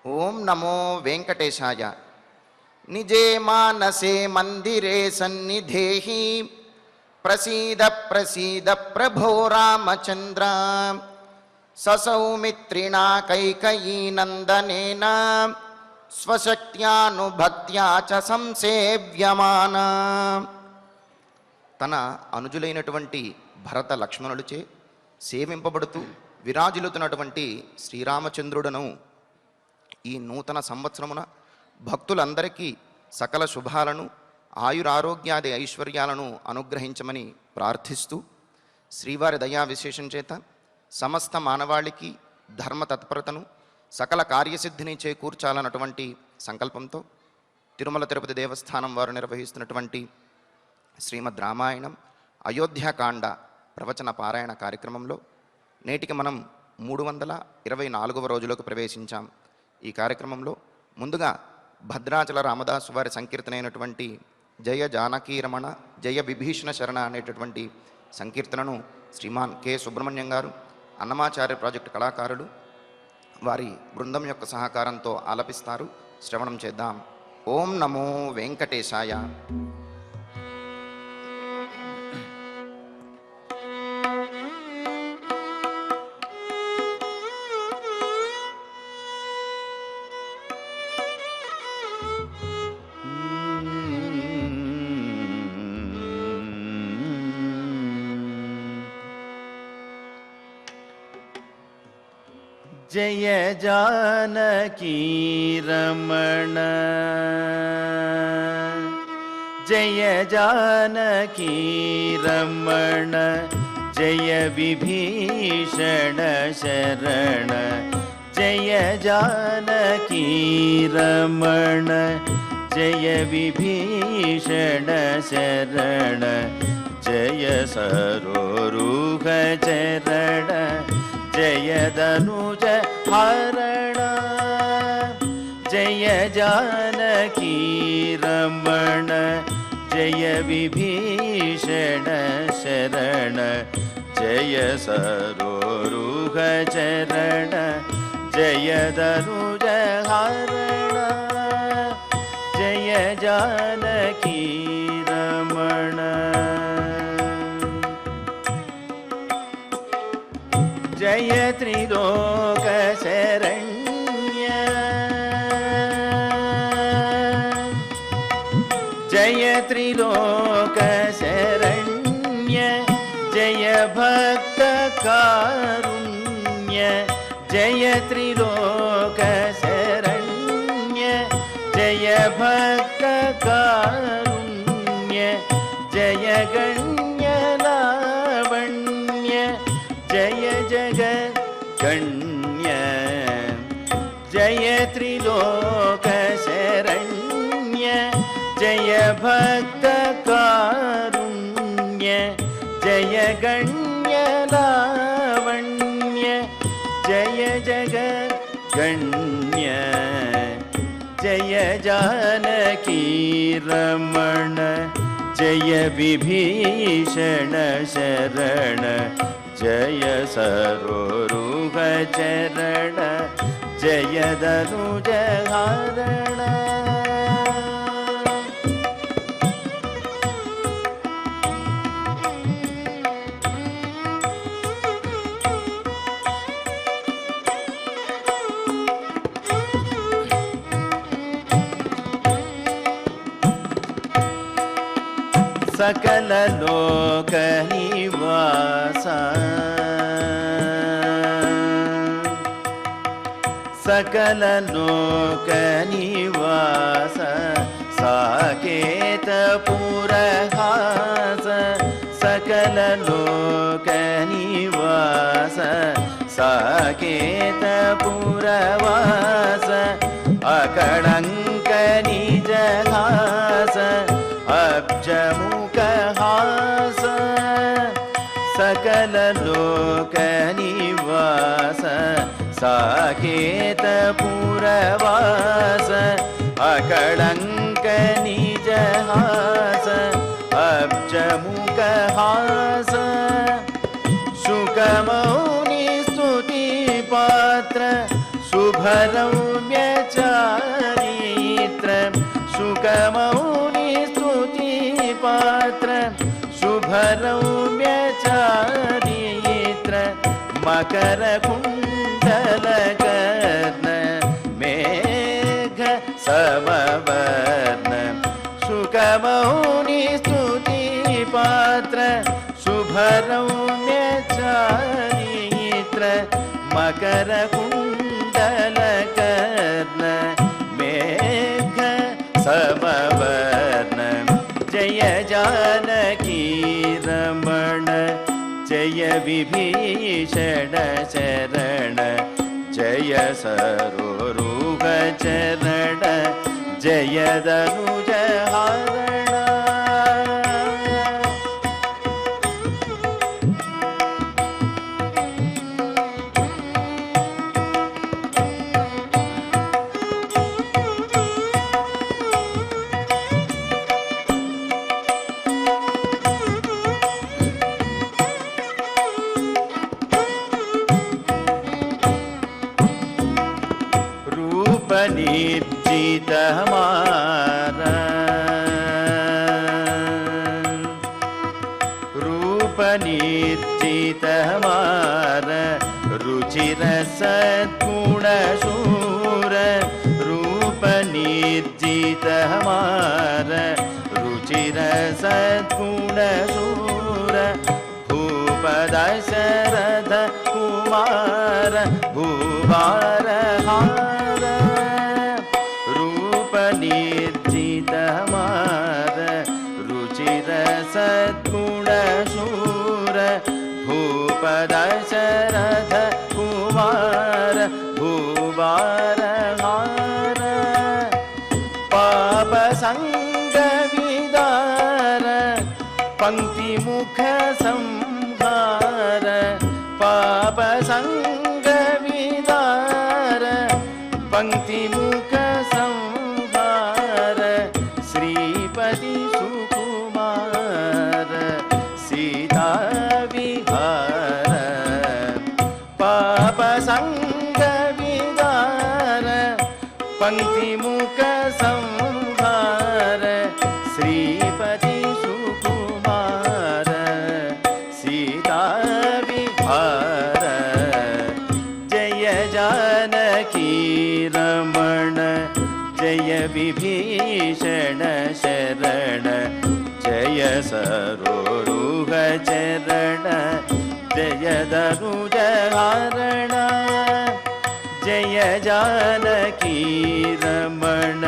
ఓం నమో వెంకటేశాయ. నిజే మానసే మందిరే సన్నిధేహి ప్రసీద ప్రసీద ప్రభో రామచంద్ర. ససౌమిత్రిణా కైకయీ నందనేన స్వశక్త్యానుభక్త్యా చ సంసేవ్యమాన. తన అనుజులైనటువంటి భరత లక్ష్మణులచే సేవింపబడుతూ విరాజిల్లుతున్నటువంటి శ్రీరామచంద్రుడను ఈ నూతన సంవత్సరమున భక్తులందరికీ సకల శుభాలను ఆయురారోగ్యాది ఐశ్వర్యాలను అనుగ్రహించమని ప్రార్థిస్తూ శ్రీవారి దయా విశేషం చేత సమస్త మానవాళికి ధర్మ తత్పరతను సకల కార్యసిద్ధిని చేకూర్చాలన్నటువంటి సంకల్పంతో తిరుమల తిరుపతి దేవస్థానం వారు నిర్వహిస్తున్నటువంటి శ్రీమద్ రామాయణం అయోధ్యాకాండ ప్రవచన పారాయణ కార్యక్రమంలో నేటికి మనం 324వ రోజులోకి ప్రవేశించాం. ఈ కార్యక్రమంలో ముందుగా భద్రాచల రామదాసు వారి సంకీర్తనైనటువంటి జయ జానకీ రమణ జయ విభీషణ శరణ అనేటటువంటి సంకీర్తనను శ్రీమాన్ కె సుబ్రహ్మణ్యం గారు అన్నమాచార్య ప్రాజెక్టు కళాకారులు వారి బృందం యొక్క సహకారంతో ఆలపిస్తారు. శ్రవణం చేద్దాం. ఓం నమో వెంకటేశాయ. जय जानकी रमण जय जानकी रमण जय विभीषण शरण जय जानकी रमण जय विभीषण शरण जय सरोरुह चरण जय धनुज हरण जय जानकी रमण जय विभीषण शरण जय सरोरुह चरण जय धनुज हरण जय जानकी रमण जय त्रिलोक शरण्य जय त्रिलोक शरण्य जय भक्त कारुण्य जय त्रिलोक शरण्य जय भक्त कारुण्य जय गण्य लावण्य जय जगन्य जय त्रिलोक शरण्य जय भक्त कारुण्य जय गण्य लावण्य जय जगन्य जय जानकी रमण जय विभीषण शरण जय सरोरुह चरण जय धनुज हरण सकल लोक निवासा सकल लोक निवास साकेत पुरहास सकल लोक निवास साकेत पुरवास अकळंक निज हास अब्जमुख हास सकल लोक निवास साकेत पुरवास अकळंक निज हास अब्जमुख हास शुकमौनि स्तुति पात्र शुभरम्यचारित्र सुखमौनि स्तुतिपात्र शुभरम्यचारित्र मकरकुण्डलकर्ण मेघ समवर्ण सुखमौनि स्तुतिपात्र शुभरम्यचारित्र मकरकुण्डलकर्ण मेघ समवर्ण जय जानकी रमण जय विभीषण शरण जय सरोरुह चरण जय दनुज हरण निर्जित हमारा रूप निर्जित हमारा रुचिर सद्गुण शूर रूप निर्जित हमारा रुचिर सद्गुण शूर भूप दशरथ कुमार भूभार निर्जित हमार रुचिर सद्गुण शूर भूप दशरथ कुमार भूवार हार पाप संग विदार पंक्ति मुख संहार पाप संग विदार पंक्ति मुख श्रीपति सुकुमार सीता विहार पाप संग विदार पंक्ति मुख संहार श्रीपति सुकुमार सीता विहार जय जानकी रमण जय विभीषण शरण जय सरोरुह चरण जय दनुज हरण जय जानकी रमण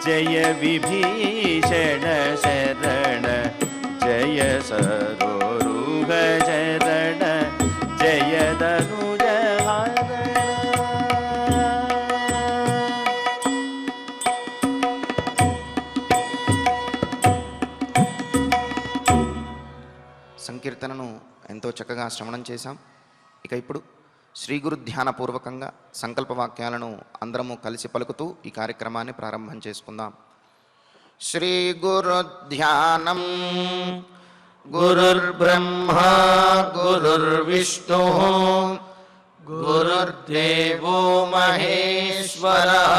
जय विभीषण शरण जय सरोरुह चरण जय दनुज हरण సంకీర్తనను ఎంతో చక్కగా శ్రవణం చేశాం. ఇక ఇప్పుడు శ్రీ గురు ధ్యానపూర్వకంగా సంకల్ప వాక్యాలను అందరము కలిసి పలుకుతూ ఈ కార్యక్రమాన్ని ప్రారంభం చేసుకుందాం. శ్రీ గురు ధ్యానం గురుర్బ్రహ్మా గురుర్విష్ణు గురుర్దేవో మహేశ్వరః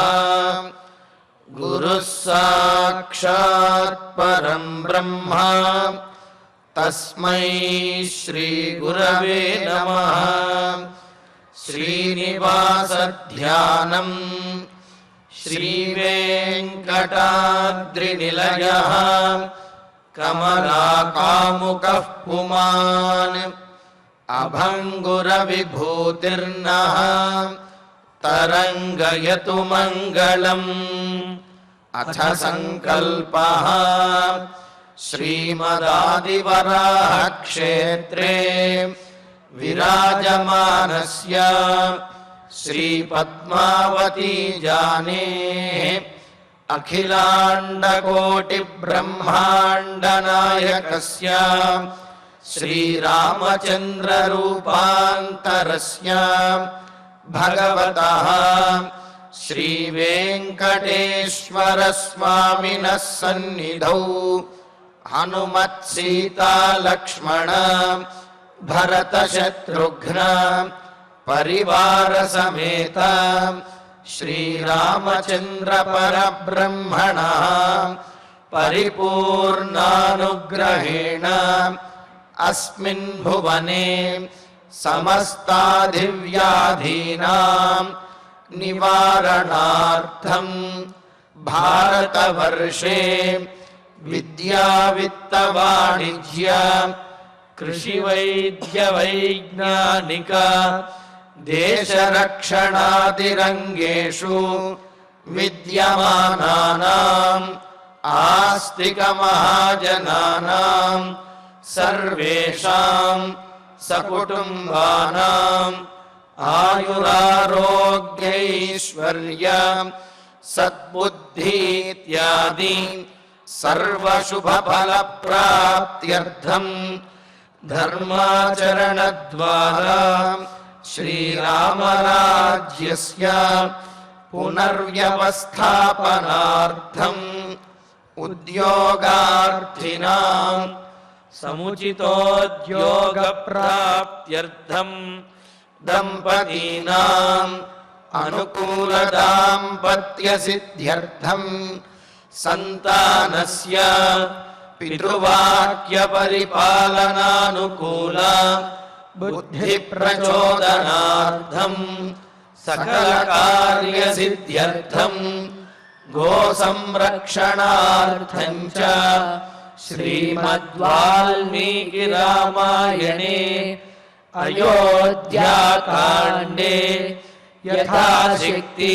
గురుః సాక్షాత్ పరం బ్రహ్మ తస్మై శ్రీ గురవే నమః. శ్రీనివాస ధ్యానం శ్రీ వెంకటాద్రినిలయః కమలాకాముకః పుమాన్ అభంగుర విభూతిర్నః తరంగయతు మంగళం. అథ సంకల్పః శ్రీమదాదివరాహ క్షేత్రే విరాజమానస్య శ్రీ పద్మావతీ జానేః అఖిలాండకోటి బ్రహ్మాండ నాయకస్య శ్రీరామచంద్ర రూపాంతరస్య భగవతః శ్రీ వెంకటేశ్వర స్వామినః సన్నిధౌ హనుమత్ సీతా లక్ష్మణ భరత శత్రుఘ్న పరివార సమేత శ్రీరామచంద్ర పరబ్రహ్మణ పరిపూర్ణానుగ్రహేణ అస్మిన్ భువనే సమస్తాధివ్యాధీనాం నివారణార్థం భారతవర్షే విద్యా విత్త వాణిజ్య కృషి వైద్య వైజ్ఞానిక దేశరక్షణాదిరంగేషు విద్యమానానాం ఆస్తిక మహాజనానాం సర్వేషాం సకుటుంబానాం ఆయురారోగ్యైశ్వర్య సద్బుద్ధి ఇత్యాది సర్వశుభఫలప్రాప్త్యర్థం ధర్మాచరణద్వారా శ్రీరామరాజ్యస్య పునర్వ్యవస్థాపనార్థం ఉద్యోగార్థినాం సముచితోద్యోగ ప్రాప్త్యర్థం దంపతీనాం అనుకూల దాంపత్య సిద్ధ్యర్థం సంతానస్య పితృవాక్య పరిపాలనానుకూల బుద్ధి ప్రచోదనార్థం సకల కార్య సిద్ధ్యర్థం గో సంరక్షణార్థం చ శ్రీమద్వాల్మీకి రామాయణే అయోధ్యాకాండే యథాశక్తి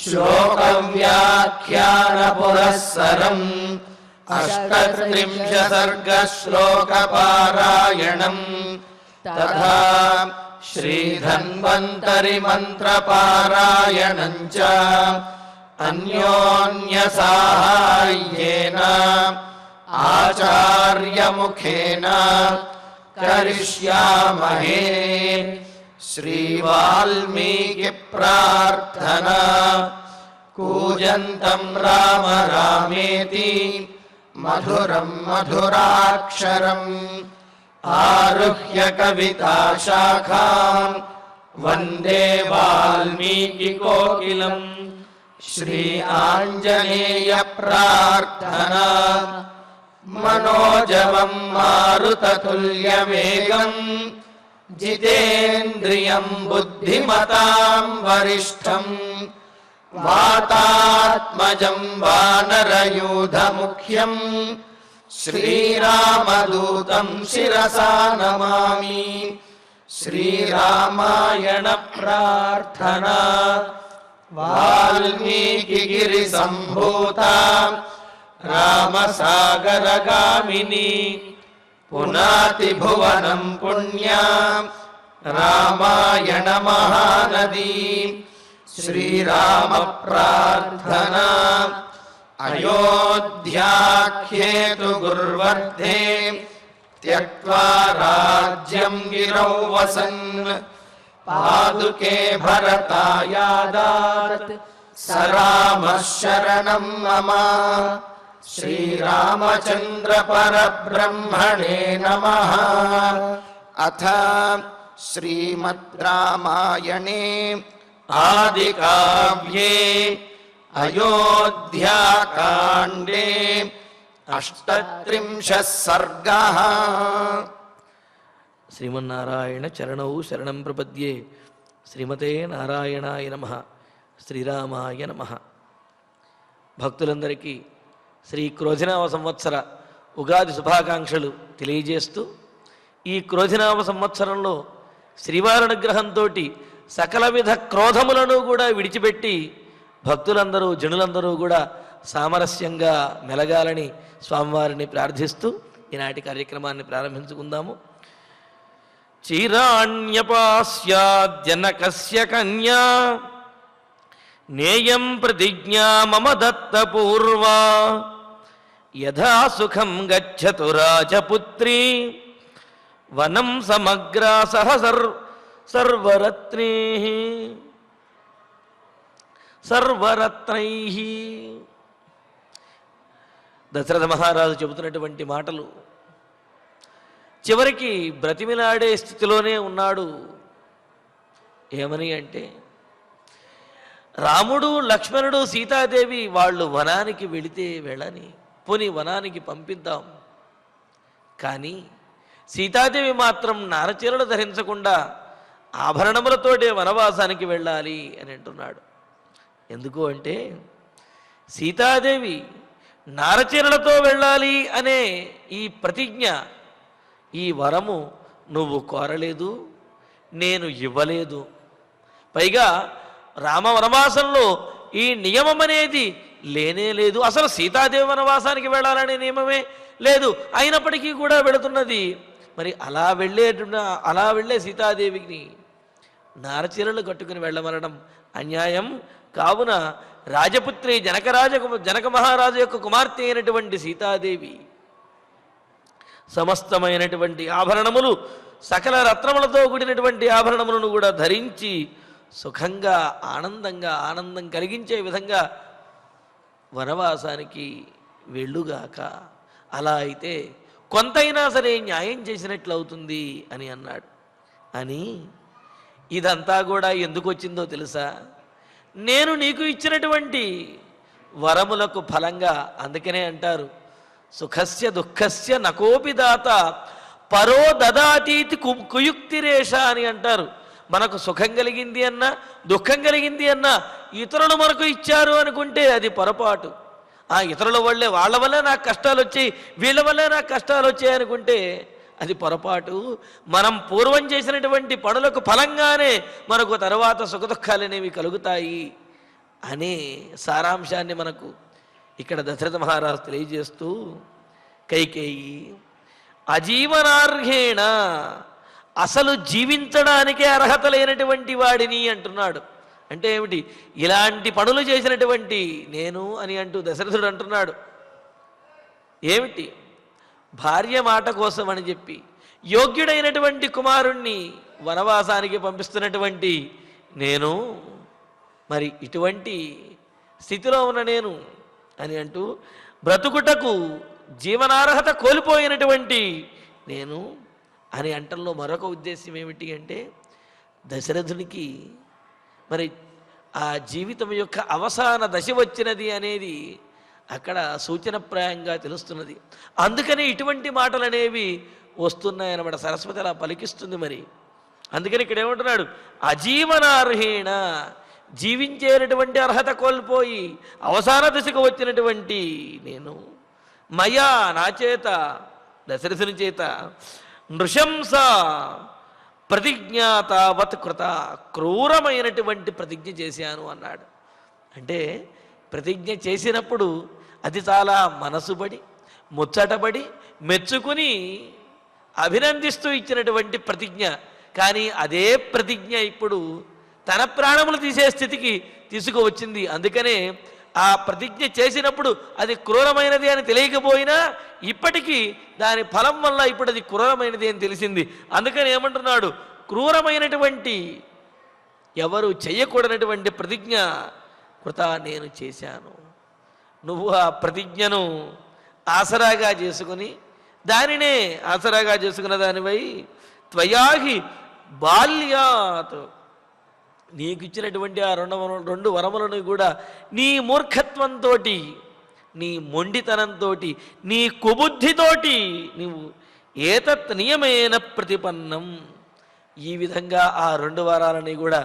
శ్లోకవ్యాఖ్యాన పురస్సరం అష్టత్రింశ సర్గ శ్లోక పారాయణం తథా శ్రీధన్వంతరి మంత్ర పారాయణం చ అన్యోన్య సాహాయ్యేన ఆచార్య ముఖేన కరిష్యామహే. శ్రీ వాల్మీకి ప్రార్థనా. కూజంతం రామ రామేతి మధురం మధురాక్షరం ఆరుహ్య కవితా శాఖాం వందే వాల్మీకి కోకిలం. శ్రీ ఆంజనేయ ప్రార్థనా. మనోజవం మారుతతుల్యవేగం జితేంద్రియం బుద్ధిమతాం వరిష్టం వాతాత్మజం వానరయూధముఖ్యం శ్రీరామదూతం శిరసా నమామి. శ్రీరామాయణ ప్రార్థనా. వాల్మీకి గిరి సంభూత రామసాగరగామిని పునాతి భువనం పుణ్యా రామాయణ మహానదీ. శ్రీరామ ప్రార్థనా. అయోధ్యాఖ్యేతు గుర్వర్ధే త్యక్త్వా రాజ్యం గిరౌ వసన్ పాదుకే భరతాయాదాత్ స రామః శరణం మమ. శ్రీరామచంద్ర పరబ్రహ్మణే నమః. అథ శ్రీమద్ రామాయణే ఆదికావ్యే అయోధ్యాకాండే అష్టత్రింశః సర్గః. శ్రీమన్నారాయణ చరణౌ శరణం ప్రపద్యే. శ్రీమతే నారాయణాయ నమః. శ్రీరామాయ నమః. భక్తులందరికీ శ్రీ క్రోధినామ సంవత్సర ఉగాది శుభాకాంక్షలు తెలియజేస్తూ, ఈ క్రోధినామ సంవత్సరంలో శ్రీవారి అనుగ్రహంతో సకల విధ క్రోధములను కూడా విడిచిపెట్టి భక్తులందరూ జనులందరూ కూడా సామరస్యంగా మెలగాలని స్వామివారిని ప్రార్థిస్తూ ఈనాటి కార్యక్రమాన్ని ప్రారంభించుకుందాము. చిరాణ్యపాస్యాద్యనకస్య కన్యా నేయం ప్రతిజ్ఞా మమ దత్తపూర్వా యథా సుఖం గచ్చతు రాజపుత్రీ వనం సమగ్రాసః సర్వరత్నైః. దశరథ మహారాజు చెబుతున్నటువంటి మాటలు. చివరికి బ్రతిమిలాడే స్థితిలోనే ఉన్నాడు. ఏమని అంటే, రాముడు లక్ష్మణుడు సీతాదేవి వాళ్ళు వనానికి వెళితే వెళ్ళని, పోని వనానికి పంపిద్దాం, కానీ సీతాదేవి మాత్రం నారచీరలు ధరించకుండా ఆభరణములతోటే వనవాసానికి వెళ్ళాలి అని అంటున్నాడు. ఎందుకు అంటే, సీతాదేవి నారచీరలతో వెళ్ళాలి అనే ఈ ప్రతిజ్ఞ, ఈ వరము నువ్వు కోరలేదు, నేను ఇవ్వలేదు. పైగా రామ వనవాసంలో ఈ నియమం అనేది లేనే లేదు. అసలు సీతాదేవి వనవాసానికి వెళ్ళాలనే నియమమే లేదు. అయినప్పటికీ కూడా వెళుతున్నది. మరి అలా వెళ్ళే సీతాదేవిని నారచీరలు కట్టుకుని వెళ్ళమనడం అన్యాయం. కావున రాజపుత్రి జనక మహారాజు యొక్క కుమార్తె అయినటువంటి సీతాదేవి సమస్తమైనటువంటి ఆభరణములు, సకల రత్నములతో కూడినటువంటి ఆభరణములను కూడా ధరించి సుఖంగా ఆనందం కలిగించే విధంగా వనవాసానికి వెళ్ళుగాక. అలా అయితే కొంతైనా సరే న్యాయం చేసినట్లు అవుతుంది అని అన్నాడు. అని ఇదంతా కూడా ఎందుకు వచ్చిందో తెలుసా? నేను నీకు ఇచ్చినటువంటి వరములకు ఫలంగా. అందుకనే అంటారు, సుఖస్య దుఃఖస్య నకోపి దాత పరో దదాతీతి కుయుక్తిరేష అని అంటారు. మనకు సుఖం కలిగింది అన్నా దుఃఖం కలిగింది అన్నా ఇతరులు మనకు ఇచ్చారు అనుకుంటే అది పొరపాటు. ఆ ఇతరుల వాళ్ళ వల్లే నాకు కష్టాలు వచ్చాయి, వీళ్ళ వల్లే నాకు కష్టాలు వచ్చాయి అనుకుంటే అది పొరపాటు. మనం పూర్వం చేసినటువంటి పనులకు ఫలంగానే మనకు తర్వాత సుఖదుఖాలు అనేవి కలుగుతాయి అనే సారాంశాన్ని మనకు ఇక్కడ దశరథ మహారాజు తెలియజేస్తూ, కైకేయి అజీవనార్హేణ, అసలు జీవించడానికే అర్హత లేనటువంటి వాడిని అంటున్నాడు. అంటే ఏమిటి? ఇలాంటి పనులు చేసినటువంటి నేను అని అంటూ దశరథుడు అంటున్నాడు. ఏమిటి? భార్య మాట కోసం అని చెప్పి యోగ్యుడైనటువంటి కుమారుణ్ణి వనవాసానికి పంపిస్తున్నటువంటి నేను, మరి ఇటువంటి స్థితిలో ఉన్న నేను అని అంటూ, బ్రతుకుటకు జీవనార్హత కోల్పోయినటువంటి నేను అని అంటంలో మరొక ఉద్దేశం ఏమిటి అంటే, దశరథునికి మరి ఆ జీవితం యొక్క అవసాన దశ వచ్చినది అనేది అక్కడ సూచనప్రాయంగా తెలుస్తున్నది. అందుకని ఇటువంటి మాటలు అనేవి వస్తున్నాయన్నమాట. సరస్వతి అలా పలికిస్తుంది. మరి అందుకని ఇక్కడ ఏమంటున్నాడు? అజీవనార్హేణ, జీవించేటటువంటి అర్హత కోల్పోయి అవసాన దశకు వచ్చినటువంటి నేను, మయా నా చేత, దశరథుని చేత, నృశంస ప్రతిజ్ఞాతావత్ కృత, క్రూరమైనటువంటి ప్రతిజ్ఞ చేశాను అన్నాడు. అంటే ప్రతిజ్ఞ చేసినప్పుడు అది చాలా మనసుబడి, ముచ్చటబడి, మెచ్చుకుని అభినందిస్తూ ఇచ్చినటువంటి ప్రతిజ్ఞ. కానీ అదే ప్రతిజ్ఞ ఇప్పుడు తన ప్రాణములు తీసే స్థితికి తీసుకువచ్చింది. అందుకనే ఆ ప్రతిజ్ఞ చేసినప్పుడు అది క్రూరమైనది అని తెలియకపోయినా ఇప్పటికీ దాని ఫలం వల్ల ఇప్పుడు అది క్రూరమైనది అని తెలిసింది. అందుకని ఏమంటున్నాడు? క్రూరమైనటువంటి, ఎవరు చేయకూడనటువంటి ప్రతిజ్ఞ కృత నేను చేశాను. నువ్వు ఆ ప్రతిజ్ఞను ఆసరాగా చేసుకుని, దానినే ఆసరాగా చేసుకున్న దానివై, త్వయాహి బాల్యాత్, నీకు ఇచ్చినటువంటి ఆ రెండు వరములను కూడా నీ మూర్ఖత్వంతో, నీ మొండితనంతో, నీ కుబుద్ధితోటి నీవు ఏతత్ నియమేన ప్రతిపన్నం, ఈ విధంగా ఆ 2 వరాలని కూడా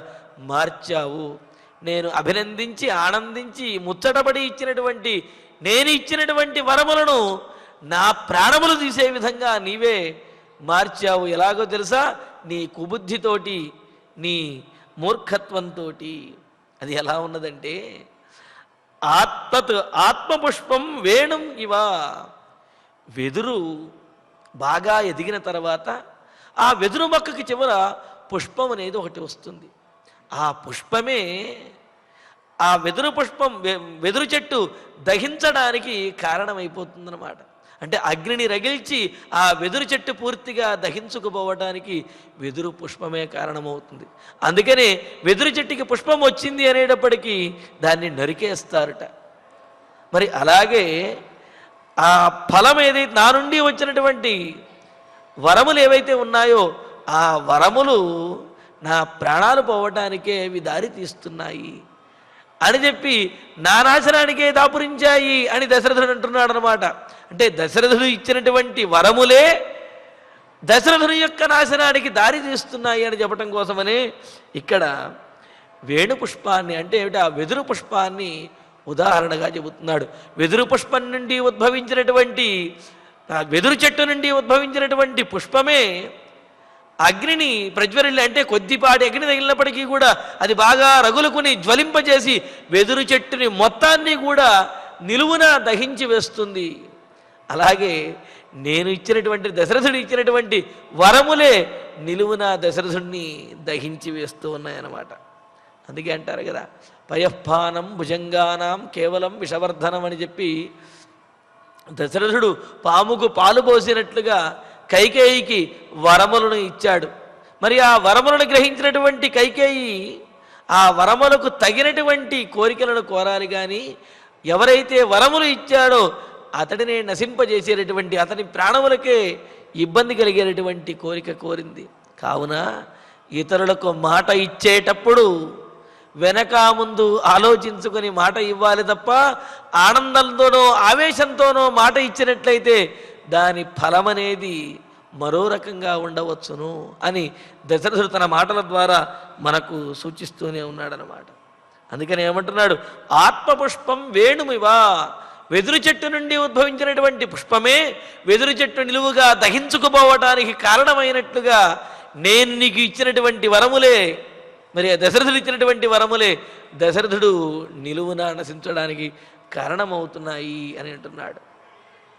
మార్చావు. నేను అభినందించి ఆనందించి ముచ్చటపడి ఇచ్చినటువంటి, నేను ఇచ్చినటువంటి వరములను నా ప్రాణములు తీసే విధంగా నీవే మార్చావు. ఎలాగో తెలుసా? నీ కుబుద్ధితోటి, నీ మూర్ఖత్వంతో. అది ఎలా ఉన్నదంటే, ఆత్మపుష్పం వేణుం ఇవ, వెదురు బాగా ఎదిగిన తర్వాత ఆ వెదురు మొక్కకి చివర పుష్పం అనేది ఒకటి వస్తుంది. ఆ పుష్పమే, ఆ వెదురు చెట్టు దహించడానికి కారణమైపోతుందన్నమాట. అంటే అగ్నిని రగిల్చి ఆ వెదురు చెట్టు పూర్తిగా దహించుకుపోవడానికి వెదురు పుష్పమే కారణమవుతుంది. అందుకనే వెదురు చెట్టుకి పుష్పం వచ్చింది అనేటప్పటికీ దాన్ని నరికేస్తారట. మరి అలాగే ఆ ఫలం ఏదైతే నా నుండి వచ్చినటువంటి వరములు ఏవైతే ఉన్నాయో ఆ వరములు నా ప్రాణాలు పోవటానికే అవి దారి తీస్తున్నాయి అని చెప్పి నా నాశనానికే దాపురించాయి అని దశరథుడు అంటున్నాడు అనమాట. అంటే దశరథుడు ఇచ్చినటువంటి వరములే దశరథుని యొక్క నాశనానికి దారి తీస్తున్నాయి అని చెప్పటం కోసమనే ఇక్కడ వేణు పుష్పాన్ని అంటే ఏమిటి ఆ వెదురు పుష్పాన్ని ఉదాహరణగా చెబుతున్నాడు. వెదురు పుష్పం నుండి ఉద్భవించినటువంటి వెదురు చెట్టు నుండి ఉద్భవించినటువంటి పుష్పమే అగ్నిని ప్రజ్వరిల్లి అంటే కొద్దిపాటి అగ్ని తగిలినప్పటికీ కూడా అది బాగా రగులుకుని జ్వలింపజేసి వెదురు చెట్టుని మొత్తాన్ని కూడా నిలువున దహించి వేస్తుంది. అలాగే నేను ఇచ్చినటువంటి దశరథుడు ఇచ్చినటువంటి వరములే నిలువున దశరథుడిని దహించి వేస్తూ ఉన్నాయన్నమాట. అందుకే అంటారు కదా పయఃపానం భుజంగానాం కేవలం విషవర్ధనం అని చెప్పి దశరథుడు పాముకు పాలు పోసినట్లుగా కైకేయికి వరములను ఇచ్చాడు. మరి ఆ వరములను గ్రహించినటువంటి కైకేయి ఆ వరములకు తగినటువంటి కోరికలను కోరాలి కానీ ఎవరైతే వరములు ఇచ్చాడో అతడిని నశింపజేసేటటువంటి అతని ప్రాణములకే ఇబ్బంది కలిగేటటువంటి కోరిక కోరింది. కావున ఇతరులకు మాట ఇచ్చేటప్పుడు వెనక ముందు ఆలోచించుకొని మాట ఇవ్వాలి తప్ప ఆనందంతోనో ఆవేశంతోనో మాట ఇచ్చినట్లయితే దాని ఫలమనేది మరో రకంగా ఉండవచ్చును అని దశరథుడు తన మాటల ద్వారా మనకు సూచిస్తూనే ఉన్నాడనమాట. అందుకని ఏమంటున్నాడు ఆత్మపుష్పం వేణుమివా వెదురు చెట్టు నుండి ఉద్భవించినటువంటి పుష్పమే వెదురు చెట్టు నిలువుగా దహించుకుపోవటానికి కారణమైనట్లుగా నేను నీకు ఇచ్చినటువంటి వరములే మరి దశరథుడు ఇచ్చినటువంటి వరములే దశరథుడు నిలువున నశించడానికి కారణమవుతున్నాయి అని అంటున్నాడు.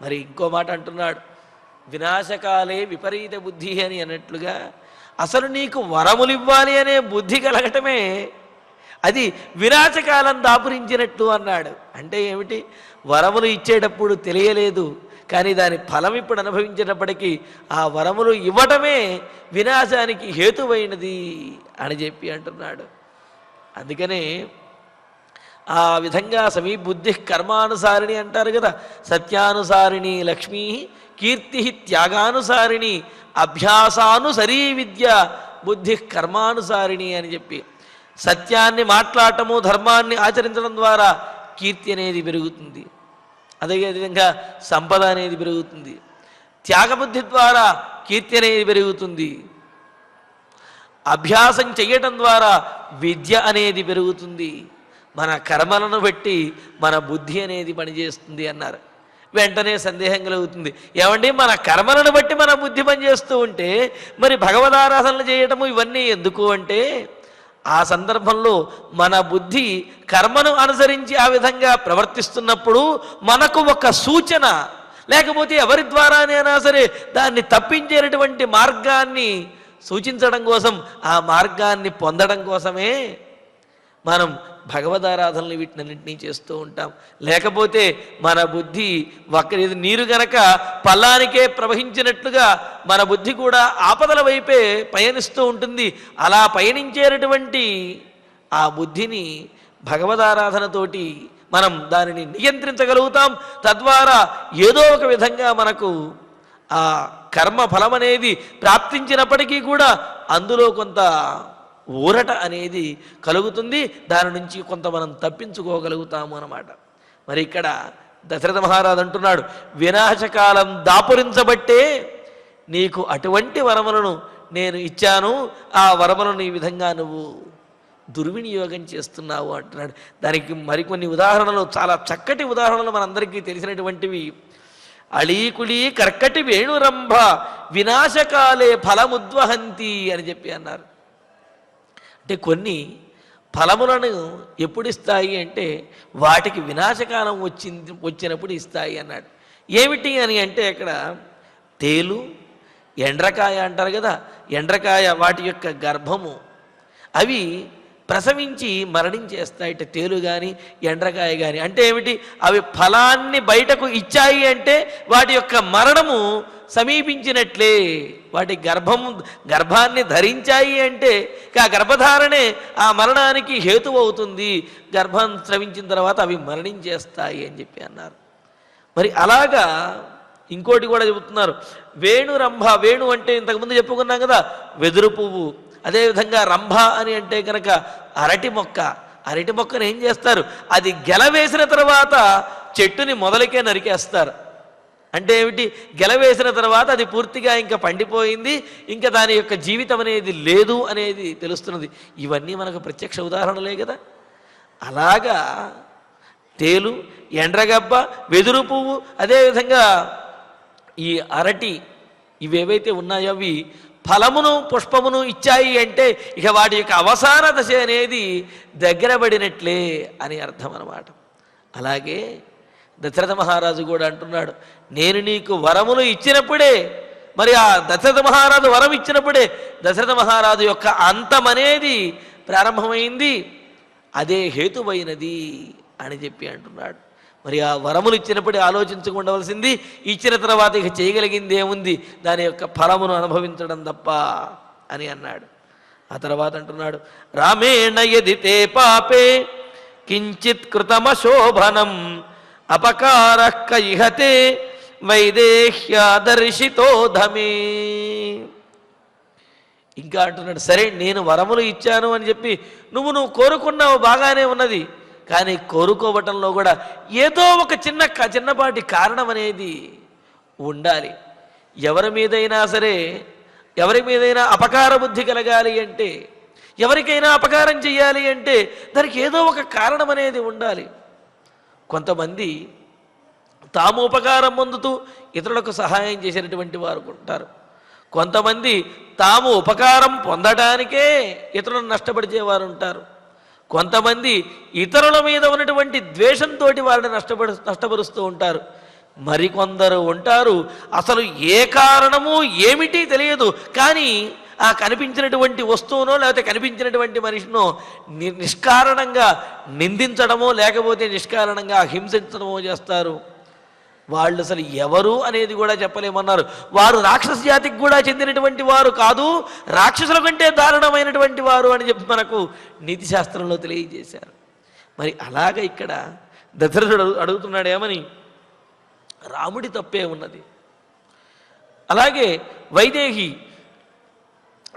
మరి ఇంకో మాట అంటున్నాడు వినాశకాలే విపరీత బుద్ధి అని అన్నట్లుగా అసలు నీకు వరములు ఇవ్వాలి అనే బుద్ధి కలగటమే అది వినాశకాలం దాపురించినట్టు అన్నాడు. అంటే ఏమిటి వరములు ఇచ్చేటప్పుడు తెలియలేదు కానీ దాని ఫలం ఇప్పుడు అనుభవించేటప్పటికీ ఆ వరములు ఇవ్వటమే వినాశానికి హేతువైనది అని చెప్పి అంటున్నాడు. అందుకనే ఆ విధంగా సమీబుద్ధి కర్మానుసారిణి అంటారు కదా సత్యానుసారిణి లక్ష్మీ కీర్తి త్యాగానుసారిణి అభ్యాసానుసరీ విద్య బుద్ధి కర్మానుసారిణి అని చెప్పి సత్యాన్ని మాట్లాడటము ధర్మాన్ని ఆచరించడం ద్వారా కీర్తి అనేది పెరుగుతుంది. అదేవిధంగా సంపద అనేది పెరుగుతుంది. త్యాగబుద్ధి ద్వారా కీర్తి అనేది పెరుగుతుంది. అభ్యాసం చేయటం ద్వారా విద్య అనేది పెరుగుతుంది. మన కర్మలను బట్టి మన బుద్ధి అనేది పనిచేస్తుంది అన్నారు. వెంటనే సందేహం కలుగుతుంది ఏమండి మన కర్మలను బట్టి మన బుద్ధి పనిచేస్తూ ఉంటే మరి భగవదారాధనలు చేయటము ఇవన్నీ ఎందుకు అంటే ఆ సందర్భంలో మన బుద్ధి కర్మను అనుసరించి ఆ విధంగా ప్రవర్తిస్తున్నప్పుడు మనకు ఒక సూచన లేకపోతే ఎవరి ద్వారానైనా సరే దాన్ని తప్పించేటటువంటి మార్గాన్ని సూచించడం కోసం ఆ మార్గాన్ని పొందడం కోసమే మనం భగవదారాధనలు వీటినన్నింటినీ చేస్తూ ఉంటాం. లేకపోతే మన బుద్ధి నీరు గనక పల్లానికే ప్రవహించినట్లుగా మన బుద్ధి కూడా ఆపదల వైపే పయనిస్తూ ఉంటుంది. అలా పయనించేటటువంటి ఆ బుద్ధిని భగవదారాధనతోటి మనం దానిని నియంత్రించగలుగుతాం. తద్వారా ఏదో ఒక విధంగా మనకు ఆ కర్మ ఫలం అనేది ప్రాప్తించినప్పటికీ కూడా అందులో కొంత ఊరట అనేది కలుగుతుంది. దాని నుంచి కొంత మనం తప్పించుకోగలుగుతాము అన్నమాట. మరి ఇక్కడ దశరథ మహారాజు అంటున్నాడు వినాశకాలం దాపురించబట్టే నీకు అటువంటి వరములను నేను ఇచ్చాను. ఆ వరములను ఈ విధంగా నువ్వు దుర్వినియోగం చేస్తున్నావు అంటున్నాడు. దానికి మరికొన్ని ఉదాహరణలు చాలా చక్కటి ఉదాహరణలు మనందరికీ తెలిసినటువంటివి. అళీకుళీ కర్కటి వేణురంభ వినాశకాలే ఫలముద్వహంతి అని చెప్పి అన్నారు. అంటే కొన్ని ఫలములను ఎప్పుడు ఇస్తాయి అంటే వాటికి వినాశకాలం వచ్చినప్పుడు ఇస్తాయి అన్నాడు. ఏమిటి అని అంటే ఇక్కడ తేలు ఎండ్రకాయ అంటారు కదా ఎండ్రకాయ వాటి యొక్క గర్భము అవి ప్రసవించి మరణించేస్తాయి. తేలు కానీ ఎండ్రకాయ కానీ అంటే ఏమిటి అవి ఫలాన్ని బయటకు ఇచ్చాయి అంటే వాటి యొక్క మరణము సమీపించినట్లే. వాటి గర్భాన్ని ధరించాయి అంటే ఆ గర్భధారణే ఆ మరణానికి హేతు అవుతుంది. గర్భం స్రవించిన తర్వాత అవి మరణించేస్తాయి అని చెప్పి అన్నారు. మరి అలాగా ఇంకోటి కూడా చెబుతున్నారు వేణురంభ. వేణు అంటే ఇంతకుముందు చెప్పుకున్నాం కదా వెదురు పువ్వు. అదేవిధంగా రంభ అని అంటే కనుక అరటి మొక్క. అరటి మొక్కను ఏం చేస్తారు, అది గెల వేసిన తర్వాత చెట్టుని మొదలకే నరికేస్తారు. అంటే ఏమిటి, గెల వేసిన తర్వాత అది పూర్తిగా ఇంకా పండిపోయింది, ఇంకా దాని యొక్క జీవితం అనేది లేదు అనేది తెలుస్తున్నది. ఇవన్నీ మనకు ప్రత్యక్ష ఉదాహరణలే కదా. అలాగా తేలు, ఎండ్రగబ్బ, వెదురు పువ్వు, అదేవిధంగా ఈ అరటి, ఇవేవైతే ఉన్నాయో అవి ఫలమును పుష్పమును ఇచ్చాయి అంటే ఇక వాటి యొక్క అవసాన దశ అనేది దగ్గర పడినట్లే అని అర్థం అన్నమాట. అలాగే దశరథ మహారాజు కూడా అంటున్నాడు, నేను నీకు వరములు ఇచ్చినప్పుడే, మరి ఆ దశరథ మహారాజు వరం ఇచ్చినప్పుడే దశరథ మహారాజు యొక్క అంతమనేది ప్రారంభమైంది, అదే హేతువైనది అని చెప్పి అంటున్నాడు. మరి ఆ వరములు ఇచ్చినప్పుడే ఆలోచించుకుండవలసింది, ఇచ్చిన తర్వాత ఇక చేయగలిగింది ఏముంది, దాని యొక్క ఫలమును అనుభవించడం తప్ప అని అన్నాడు. ఆ తర్వాత అంటున్నాడు, రామేణ యది తే పాపే కించిత్ కృతమశోభనం అపకారః కైహతే వైదేహ్యాదర్శితోధమే. ఇంకా అంటున్నాడు, సరే నేను వరములు ఇచ్చాను అని చెప్పి నువ్వు కోరుకున్నావు, బాగానే ఉన్నది, కానీ కోరుకోవటంలో కూడా ఏదో ఒక చిన్నపాటి కారణం అనేది ఉండాలి. ఎవరి మీదైనా సరే, ఎవరి మీదైనా అపకార బుద్ధి కలగాలి అంటే, ఎవరికైనా అపకారం చెయ్యాలి అంటే దానికి ఏదో ఒక కారణం అనేది ఉండాలి. కొంతమంది తాము ఉపకారం పొందుతూ ఇతరులకు సహాయం చేసినటువంటి వారు ఉంటారు. కొంతమంది తాము ఉపకారం పొందడానికే ఇతరులను నష్టపరిచేవారు ఉంటారు. కొంతమంది ఇతరుల మీద ఉన్నటువంటి ద్వేషంతో వారిని నష్టపరుస్తూ ఉంటారు. మరికొందరు ఉంటారు అసలు ఏ కారణము ఏమిటి తెలియదు, కానీ ఆ కనిపించినటువంటి వస్తువునో లేకపోతే కనిపించినటువంటి మనిషినో నిష్కారణంగా నిందించడమో లేకపోతే నిష్కారణంగా హింసించడమో చేస్తారు. వాళ్ళు అసలు ఎవరు అనేది కూడా చెప్పలేమన్నారు. వారు రాక్షస జాతికి కూడా చెందినటువంటి వారు కాదు, రాక్షసుల కంటే దారుణమైనటువంటి వారు అని చెప్పి మనకు నీతి శాస్త్రంలో తెలియజేశారు. మరి అలాగ ఇక్కడ దశరథుడు అడుగుతున్నాడు ఏమని, రాముడి తప్పే ఉన్నది. అలాగే వైదేహి,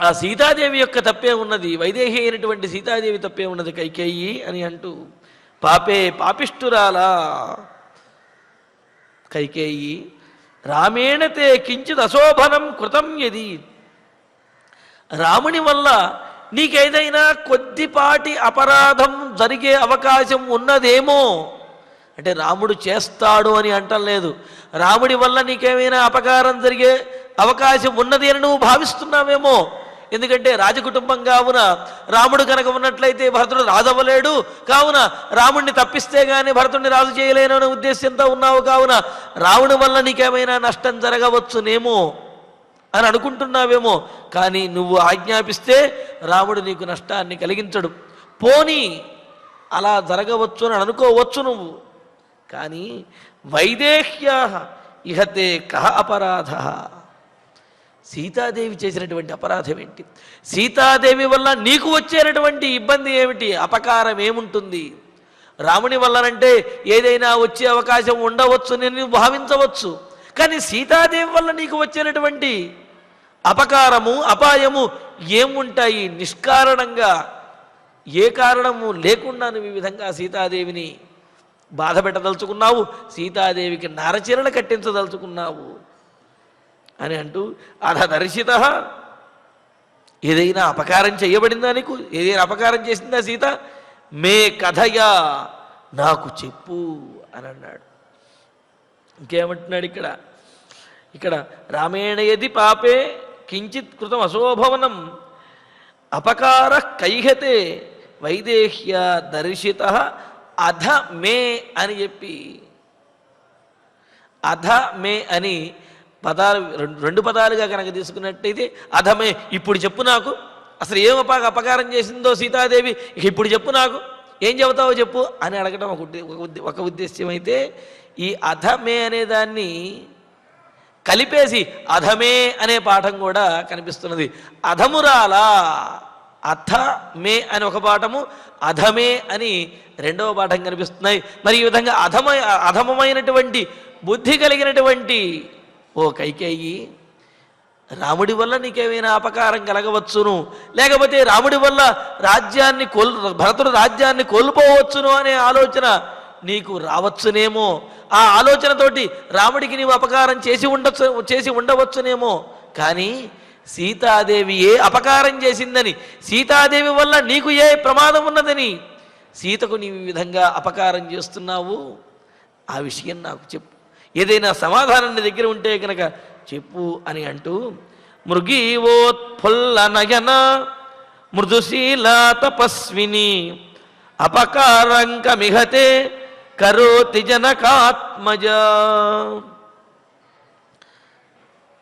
ఆ సీతాదేవి యొక్క తప్పే ఉన్నది, వైదేహి అయినటువంటి సీతాదేవి తప్పే ఉన్నది కైకేయి అని అంటూ, పాపే పాపిష్టురాలా కైకేయి, రామేణతే కించిత్ అశోభనం కృతం యది, రాముని వల్ల నీకేదైనా కొద్దిపాటి అపరాధం జరిగే అవకాశం ఉన్నదేమో, అంటే రాముడు చేస్తాడు అని అంటం లేదు, రాముడి వల్ల నీకేమైనా అపకారం జరిగే అవకాశం ఉన్నది అని నువ్వు భావిస్తున్నావేమో. ఎందుకంటే రాజకుటుంబం కావున రాముడు కనుక ఉన్నట్లయితే భరతుడు రాజు అవ్వలేడు, కావున రాముడిని తప్పిస్తే కానీ భరతుడిని రాజు చేయలేను అనే ఉద్దేశంతో ఉన్నావు, కావున రాముడి వల్ల నీకేమైనా నష్టం జరగవచ్చునేమో అని అనుకుంటున్నావేమో. కానీ నువ్వు ఆజ్ఞాపిస్తే రాముడు నీకు నష్టాన్ని కలిగించడు. పోనీ అలా జరగవచ్చు అని అనుకోవచ్చు నువ్వు, కానీ వైదేహ్యా ఇహతే కహ అపరాధ, సీతాదేవి చేసినటువంటి అపరాధం ఏంటి, సీతాదేవి వల్ల నీకు వచ్చేటటువంటి ఇబ్బంది ఏమిటి, అపకారం ఏముంటుంది. రాముని వల్లనంటే ఏదైనా వచ్చే అవకాశం ఉండవచ్చు నేను భావించవచ్చు, కానీ సీతాదేవి వల్ల నీకు వచ్చేటటువంటి అపకారము అపాయము ఏముంటాయి. నిష్కారణంగా ఏ కారణము లేకుండా నువ్వు ఈ విధంగా సీతాదేవిని బాధ పెట్టదలుచుకున్నావు, సీతాదేవికి నారచీరలు కట్టించదలుచుకున్నావు అని అంటూ, అధదర్శిత, ఏదైనా అపకారం చేయబడిందా నీకు, ఏదైనా అపకారం చేసిందా సీత, మే కథయా, నాకు చెప్పు అని అన్నాడు. ఇంకేమంటున్నాడు ఇక్కడ రామేణ యది పాపే కించిత్ కృతం అశోభవనం అపకార కైహతే వైదేహ్య దర్శిత అధ మే అని చెప్పి, అధ మే అని పదాలు రెండు పదాలుగా కనుక తీసుకున్నట్టయితే, అధమే ఇప్పుడు చెప్పు నాకు, అసలు ఏం అపకారం చేసిందో సీతాదేవి, ఇక ఇప్పుడు చెప్పు నాకు, ఏం చెబుతావో చెప్పు అని అడగడం ఒక ఉద్దేశ్యం అయితే, ఈ అధమే అనే దాన్ని కలిపేసి అధమే అనే పాఠం కూడా కనిపిస్తున్నది. అధమురాలా, అథ మే అని ఒక పాఠము, అధమే అని రెండవ పాఠం కనిపిస్తున్నాయి. మరి ఈ విధంగా అధమమైనటువంటి బుద్ధి కలిగినటువంటి ఓ కైకేయి, రాముడి వల్ల నీకేమైనా అపకారం కలగవచ్చును, లేకపోతే రాముడి వల్ల భరతుడు రాజ్యాన్ని కోల్పోవచ్చును అనే ఆలోచన నీకు రావచ్చునేమో. ఆ ఆలోచనతోటి రాముడికి నీవు అపకారం చేసి ఉండవచ్చునేమో. కానీ సీతాదేవి ఏ అపకారం చేసిందని, సీతాదేవి వల్ల నీకు ఏ ప్రమాదం ఉన్నదని సీతకు నీవు ఈ విధంగా అపకారం చేస్తున్నావు, ఆ విషయం నాకు చెప్పు, ఏదైనా సమాధానం నీ దగ్గర ఉంటే కనుక చెప్పు అని అంటూ, మృగీవోత్ఫుల్ల నయన మృదుశీల తపస్విని అపకారంకమిహతే కరోతి జనకాత్మజ.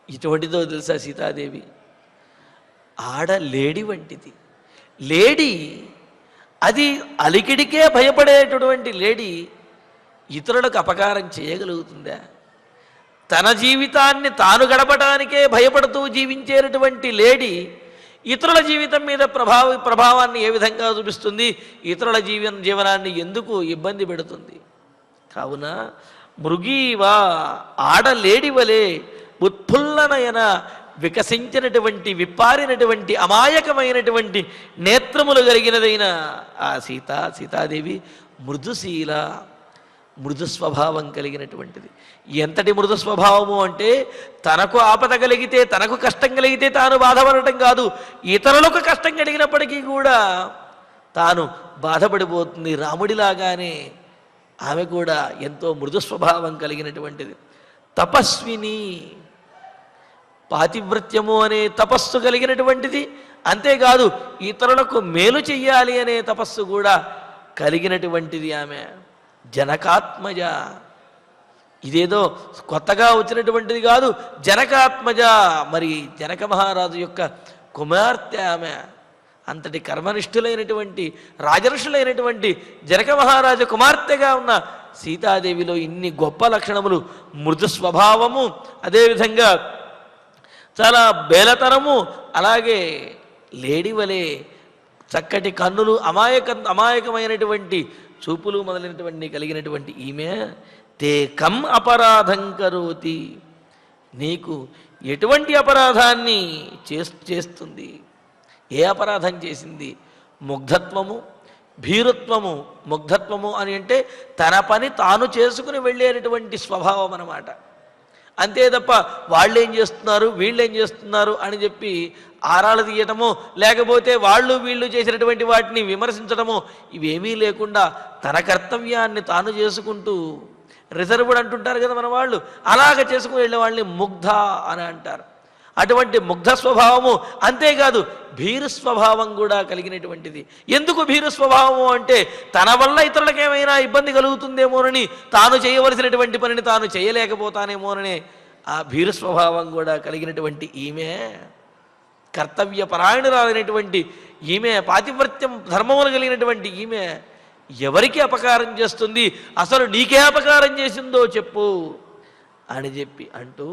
ఇటువంటిదో తెలుసా సీతాదేవి? ఆడ లేడి వంటిది. లేడి అది అలికిడికే భయపడేటటువంటి లేడి ఇతరులకు అపకారం చేయగలుగుతుందా? తన జీవితాన్ని తాను గడపడానికే భయపడుతూ జీవించేటటువంటి లేడి ఇతరుల జీవితం మీద ప్రభావాన్ని ఏ విధంగా చూపిస్తుంది? ఇతరుల జీవనాన్ని ఎందుకు ఇబ్బంది పెడుతుంది? కావున మృగీవా, ఆడలేడి వలె ఉత్ఫుల్లనయన, వికసించినటువంటి విప్పారినటువంటి అమాయకమైనటువంటి నేత్రములు కలిగినదైన ఆ సీతాదేవి మృదుశీల, మృదు స్వభావం కలిగినటువంటిది. ఎంతటి మృదు స్వభావము అంటే తనకు ఆపద కలిగితే, తనకు కష్టం కలిగితే తాను బాధపడటం కాదు, ఇతరులకు కష్టం కలిగినప్పటికీ కూడా తాను బాధపడిపోతుంది. రాముడిలాగానే ఆమె కూడా ఎంతో మృదు స్వభావం కలిగినటువంటిది. తపస్విని, పాతివ్రత్యము అనే తపస్సు కలిగినటువంటిది. అంతేకాదు ఇతరులకు మేలు చెయ్యాలి అనే తపస్సు కూడా కలిగినటువంటిది ఆమె. జనకాత్మజ, ఇదేదో కొత్తగా వచ్చినటువంటిది కాదు, జనకాత్మజ. మరి జనక మహారాజు యొక్క కుమార్తె ఆమె. అంతటి కర్మనిష్ఠులైనటువంటి రాజర్షులైనటువంటి జనక మహారాజు కుమార్తెగా ఉన్న సీతాదేవిలో ఇన్ని గొప్ప లక్షణములు, మృదు స్వభావము, అదేవిధంగా చాలా బేలతనము, అలాగే లేడి వలె చక్కటి కన్నులు, అమాయకమైనటువంటి చూపులు మొదలైనటువంటి కలిగినటువంటి ఈమె తే కం అపరాధం కరోతి, నీకు ఎటువంటి అపరాధాన్ని చేస్తుంది? ఏ అపరాధం చేసింది? ముగ్ధత్వము, భీరుత్వము. ముగ్ధత్వము అని అంటే తన పని తాను చేసుకుని వెళ్ళేటటువంటి స్వభావం అన్నమాట. అంతే తప్ప వాళ్ళేం చేస్తున్నారు, వీళ్ళేం చేస్తున్నారు అని చెప్పి ఆరాలు తీయటము, లేకపోతే వాళ్ళు వీళ్ళు చేసినటువంటి వాటిని విమర్శించడము, ఇవేమీ లేకుండా తన కర్తవ్యాన్ని తాను చేసుకుంటూ, రిజర్వ్డ్ అంటుంటారు కదా మన వాళ్ళు, అలాగ చేసుకుని వెళ్ళే వాళ్ళని ముగ్ధ అని అంటారు. అటువంటి ముగ్ధ స్వభావము, అంతేకాదు భీరు స్వభావం కూడా కలిగినటువంటిది. ఎందుకు భీరు స్వభావము అంటే తన వల్ల ఇతరులకు ఏమైనా ఇబ్బంది కలుగుతుందేమోనని, తాను చేయవలసినటువంటి పనిని తాను చేయలేకపోతానేమోనని ఆ భీరు స్వభావం కూడా కలిగినటువంటి ఈమె, కర్తవ్య పరాయణురాలైనటువంటి ఈమె, పాతివ్రత్యం ధర్మములు కలిగినటువంటి ఈమె ఎవరికి అపకారం చేస్తుంది? అసలు నీకే అపకారం చేసిందో చెప్పు అని చెప్పి అంటూ,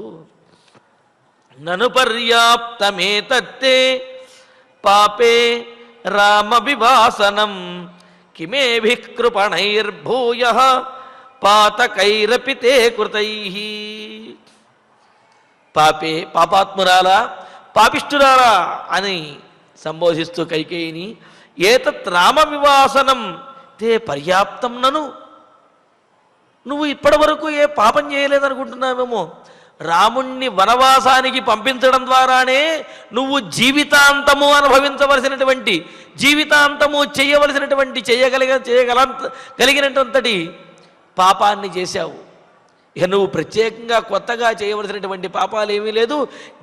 నను పర్యాప్తమేతత్తే పాపే రామ వివాసనం కిమేభిః కృపణైర్భూయః పాతకైరపి తే కృతైః. పాపే, పాపాత్మురాలా, పాపిష్ఠురాలా అని సంబోధిస్తూ కైకేయిని, ఏతత్ రామ వివాసనం తే పర్యాప్తం నను, నువ్వు ఇప్పటి వరకు ఏ పాపం చేయలేదనుకుంటున్నావేమో. రాముణ్ణి వనవాసానికి పంపించడం ద్వారానే నువ్వు జీవితాంతము అనుభవించవలసినటువంటి, జీవితాంతము చేయవలసినటువంటి, కలిగినటువంటి పాపాన్ని చేశావు. ఇక నువ్వు ప్రత్యేకంగా కొత్తగా చేయవలసినటువంటి పాపాలు ఏమీ లేదు.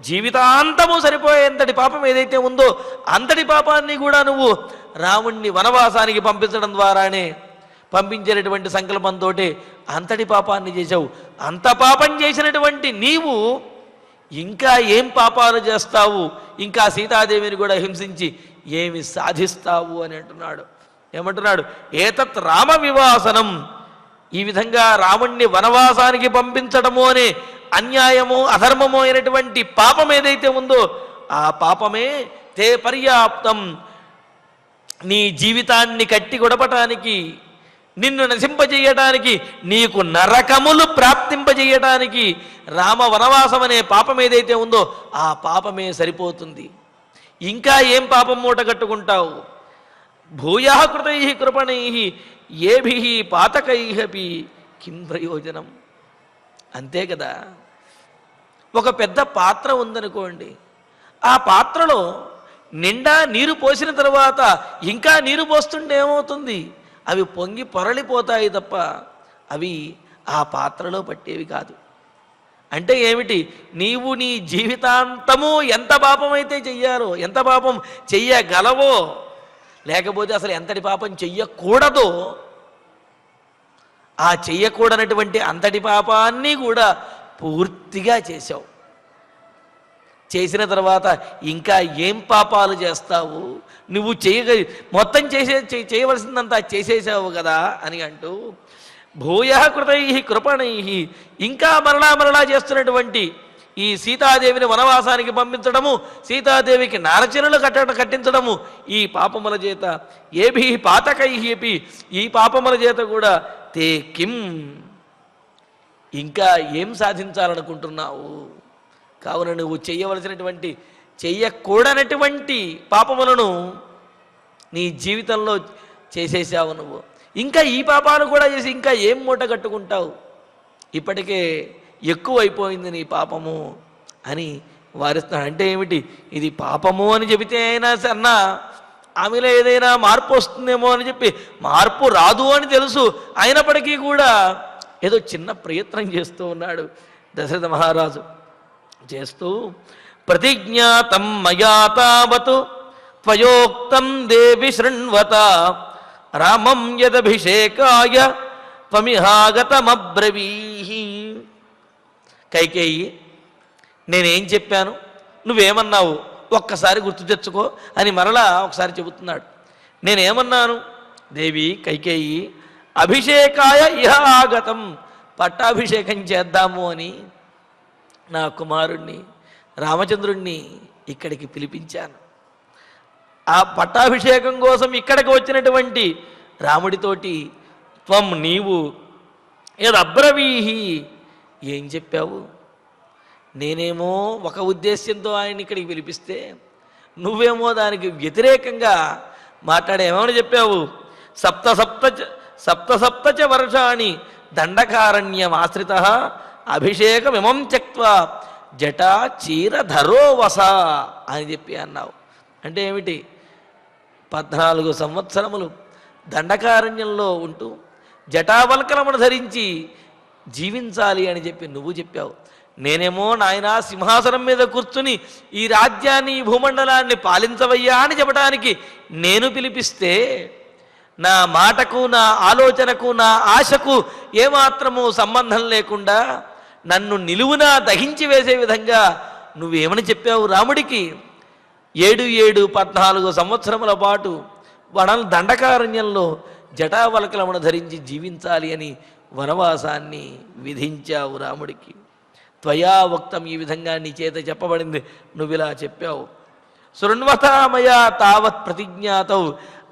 జీవితాంతము సరిపోయేంతటి పాపం ఏదైతే ఉందో అంతటి పాపాన్ని కూడా నువ్వు రాముణ్ణి వనవాసానికి పంపించడం ద్వారానే, పంపించేటటువంటి సంకల్పంతో అంతటి పాపాన్ని చేశావు. అంత పాపం చేసినటువంటి నీవు ఇంకా ఏం పాపాలు చేస్తావు? ఇంకా సీతాదేవిని కూడా హింసించి ఏమి సాధిస్తావు అని అంటున్నాడు. ఏమంటున్నాడు? ఏతత్ రామ వివాసనం, ఈ విధంగా రాముణ్ణి వనవాసానికి పంపించడము అనే అన్యాయము, అధర్మము అయినటువంటి పాపం ఏదైతే ఉందో ఆ పాపమే తే పర్యాప్తం, నీ జీవితాన్ని కట్టి గొడపటానికి, నిన్ను నశింపజేయడానికి, నీకు నరకములు ప్రాప్తింపజేయడానికి రామ వనవాసం అనే పాపం ఏదైతే ఉందో ఆ పాపమే సరిపోతుంది. ఇంకా ఏం పాపం మూట కట్టుకుంటావు? భూయః కృతై కృపణై ఏభి పాతకైహపి కిం ప్రయోజనం. అంతే కదా. ఒక పెద్ద పాత్ర ఉందనుకోండి, ఆ పాత్రలో నిండా నీరు పోసిన తర్వాత ఇంకా నీరు పోస్తుంటే ఏమవుతుంది? అవి పొంగి పొరలిపోతాయి తప్ప అవి ఆ పాత్రలో పట్టేవి కాదు. అంటే ఏమిటి? నీవు నీ జీవితాంతము ఎంత పాపమైతే చెయ్యాలో, ఎంత పాపం చెయ్యగలవో, లేకపోతే అసలు ఎంతటి పాపం చెయ్యకూడదో ఆ చెయ్యకూడనటువంటి అంతటి పాపాన్ని కూడా పూర్తిగా చేశావు. చేసిన తర్వాత ఇంకా ఏం పాపాలు చేస్తావు? నువ్వు మొత్తం చేయవలసిందంతా చేసేసావు కదా అని అంటూ భూయః కృతై కృపణై, ఇంకా మరలా చేస్తున్నటువంటి ఈ సీతాదేవిని వనవాసానికి పంపించడము, సీతాదేవికి నారచనులు కట్టించడము ఈ పాపముల చేత, ఏభి పాతకై అపి, ఈ పాపముల చేత కూడా తే కిం, ఇంకా ఏం సాధించాలనుకుంటున్నావు? కావున నువ్వు చెయ్యవలసినటువంటి, చెయ్యకూడనటువంటి పాపములను నీ జీవితంలో చేసేసావు నువ్వు. ఇంకా ఈ పాపాలు కూడా చేసి ఇంకా ఏం మూట కట్టుకుంటావు? ఇప్పటికే ఎక్కువైపోయింది నీ పాపము అని వారిస్తున్నాడు. అంటే ఏమిటి? ఇది పాపము అని చెబితే అయినా సన్నా ఆమెలో ఏదైనా మార్పు వస్తుందేమో అని చెప్పి, మార్పు రాదు అని తెలుసు, అయినప్పటికీ కూడా ఏదో చిన్న ప్రయత్నం చేస్తూ ఉన్నాడు దశరథ మహారాజు. చేస్తూ ప్రతిజ్ఞాతం మయా తావత్ త్వయోక్తం దేవి శృణ్వత రామం యదభిషేకాయ త్వమిహాగతమబ్రవీహి. కైకేయి, నేనేం చెప్పాను, నువ్వేమన్నావు ఒక్కసారి గుర్తు తెచ్చుకో అని మరలా ఒకసారి చెబుతున్నాడు. నేనేమన్నాను? దేవి కైకేయి, అభిషేకాయ ఇహ ఆగతం, పట్టాభిషేకం చేద్దాము అని నా కుమారుణ్ణి రామచంద్రుణ్ణి ఇక్కడికి పిలిపించాను. ఆ పట్టాభిషేకం కోసం ఇక్కడికి వచ్చినటువంటి రాముడితోటి త్వం, నీవు యదబ్రవీహి, ఏం చెప్పావు? నేనేమో ఒక ఉద్దేశ్యంతో ఆయన ఇక్కడికి పిలిపిస్తే నువ్వేమో దానికి వ్యతిరేకంగా ఏమని చెప్పావు? సప్త వర్షాణి దండకారణ్యమాశ్రిత అభిషేకమిమం త్యక్త్వా జటా చీరధరో వస అని చెప్పి అన్నావు. అంటే ఏమిటి? 14 సంవత్సరములు దండకారణ్యంలో ఉంటూ జటావల్కలమును ధరించి జీవించాలి అని చెప్పి నువ్వు చెప్పావు. నేనేమో నాయనా సింహాసనం మీద కూర్చుని ఈ రాజ్యాన్ని, ఈ భూమండలాన్ని పాలించవయ్యా అని చెప్పడానికి నేను పిలిపిస్తే నా మాటకు, నా ఆలోచనకు, నా ఆశకు ఏమాత్రము సంబంధం లేకుండా నన్ను నిలువునా దహించి వేసే విధంగా నువ్వేమని చెప్పావు రాముడికి? 14 సంవత్సరముల పాటు దండకారణ్యంలో జటావల్కలమును ధరించి జీవించాలి అని వనవాసాన్ని విధించావు రాముడికి. త్వయా వక్తం, ఈ విధంగా నీ చేత చెప్పబడింది, నువ్వు ఇలా చెప్పావు. శృణ్వతామయా తావత్ ప్రతిజ్ఞాతౌ,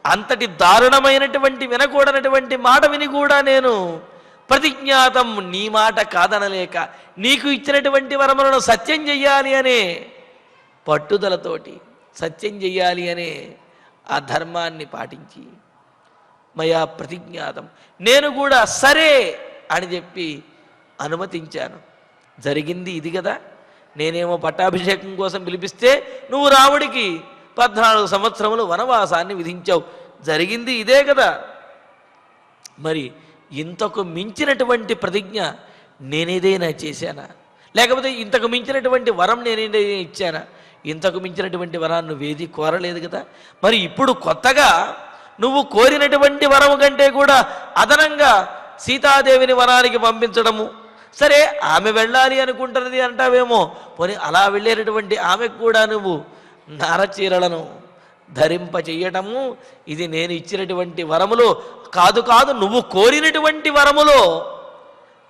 అంతటి దారుణమైనటువంటి వినకూడనటువంటి మాట విని కూడా నేను ప్రతిజ్ఞాతం, నీ మాట కాదనలేక నీకు ఇచ్చినటువంటి వరములను సత్యం చెయ్యాలి అనే పట్టుదలతోటి, సత్యం చెయ్యాలి అనే ఆ ధర్మాన్ని పాటించి మయా ప్రతిజ్ఞాతం, నేను కూడా సరే అని చెప్పి అనుమతించాను. జరిగింది ఇది కదా. నేనేమో పట్టాభిషేకం కోసం పిలిపిస్తే నువ్వు రాముడికి 14 సంవత్సరములు వనవాసాన్ని విధించావు. జరిగింది ఇదే కదా. మరి ఇంతకు మించినటువంటి ప్రతిజ్ఞ నేనేదైనా చేశానా? లేకపోతే ఇంతకు మించినటువంటి వరం నేనేదైనా ఇచ్చానా? ఇంతకు మించినటువంటి వరాన్ని నువ్వేది కోరలేదు కదా. మరి ఇప్పుడు కొత్తగా నువ్వు కోరినటువంటి వరము కంటే కూడా అదనంగా సీతాదేవిని వనానికి పంపించడము, సరే ఆమె వెళ్ళాలి అనుకుంటున్నది అంటావేమో, పోనీ అలా వెళ్ళేటటువంటి ఆమెకు కూడా నువ్వు నారచీరలను ధరింప చెయ్యటము, ఇది నేను ఇచ్చినటువంటి వరములో కాదు, నువ్వు కోరినటువంటి వరములో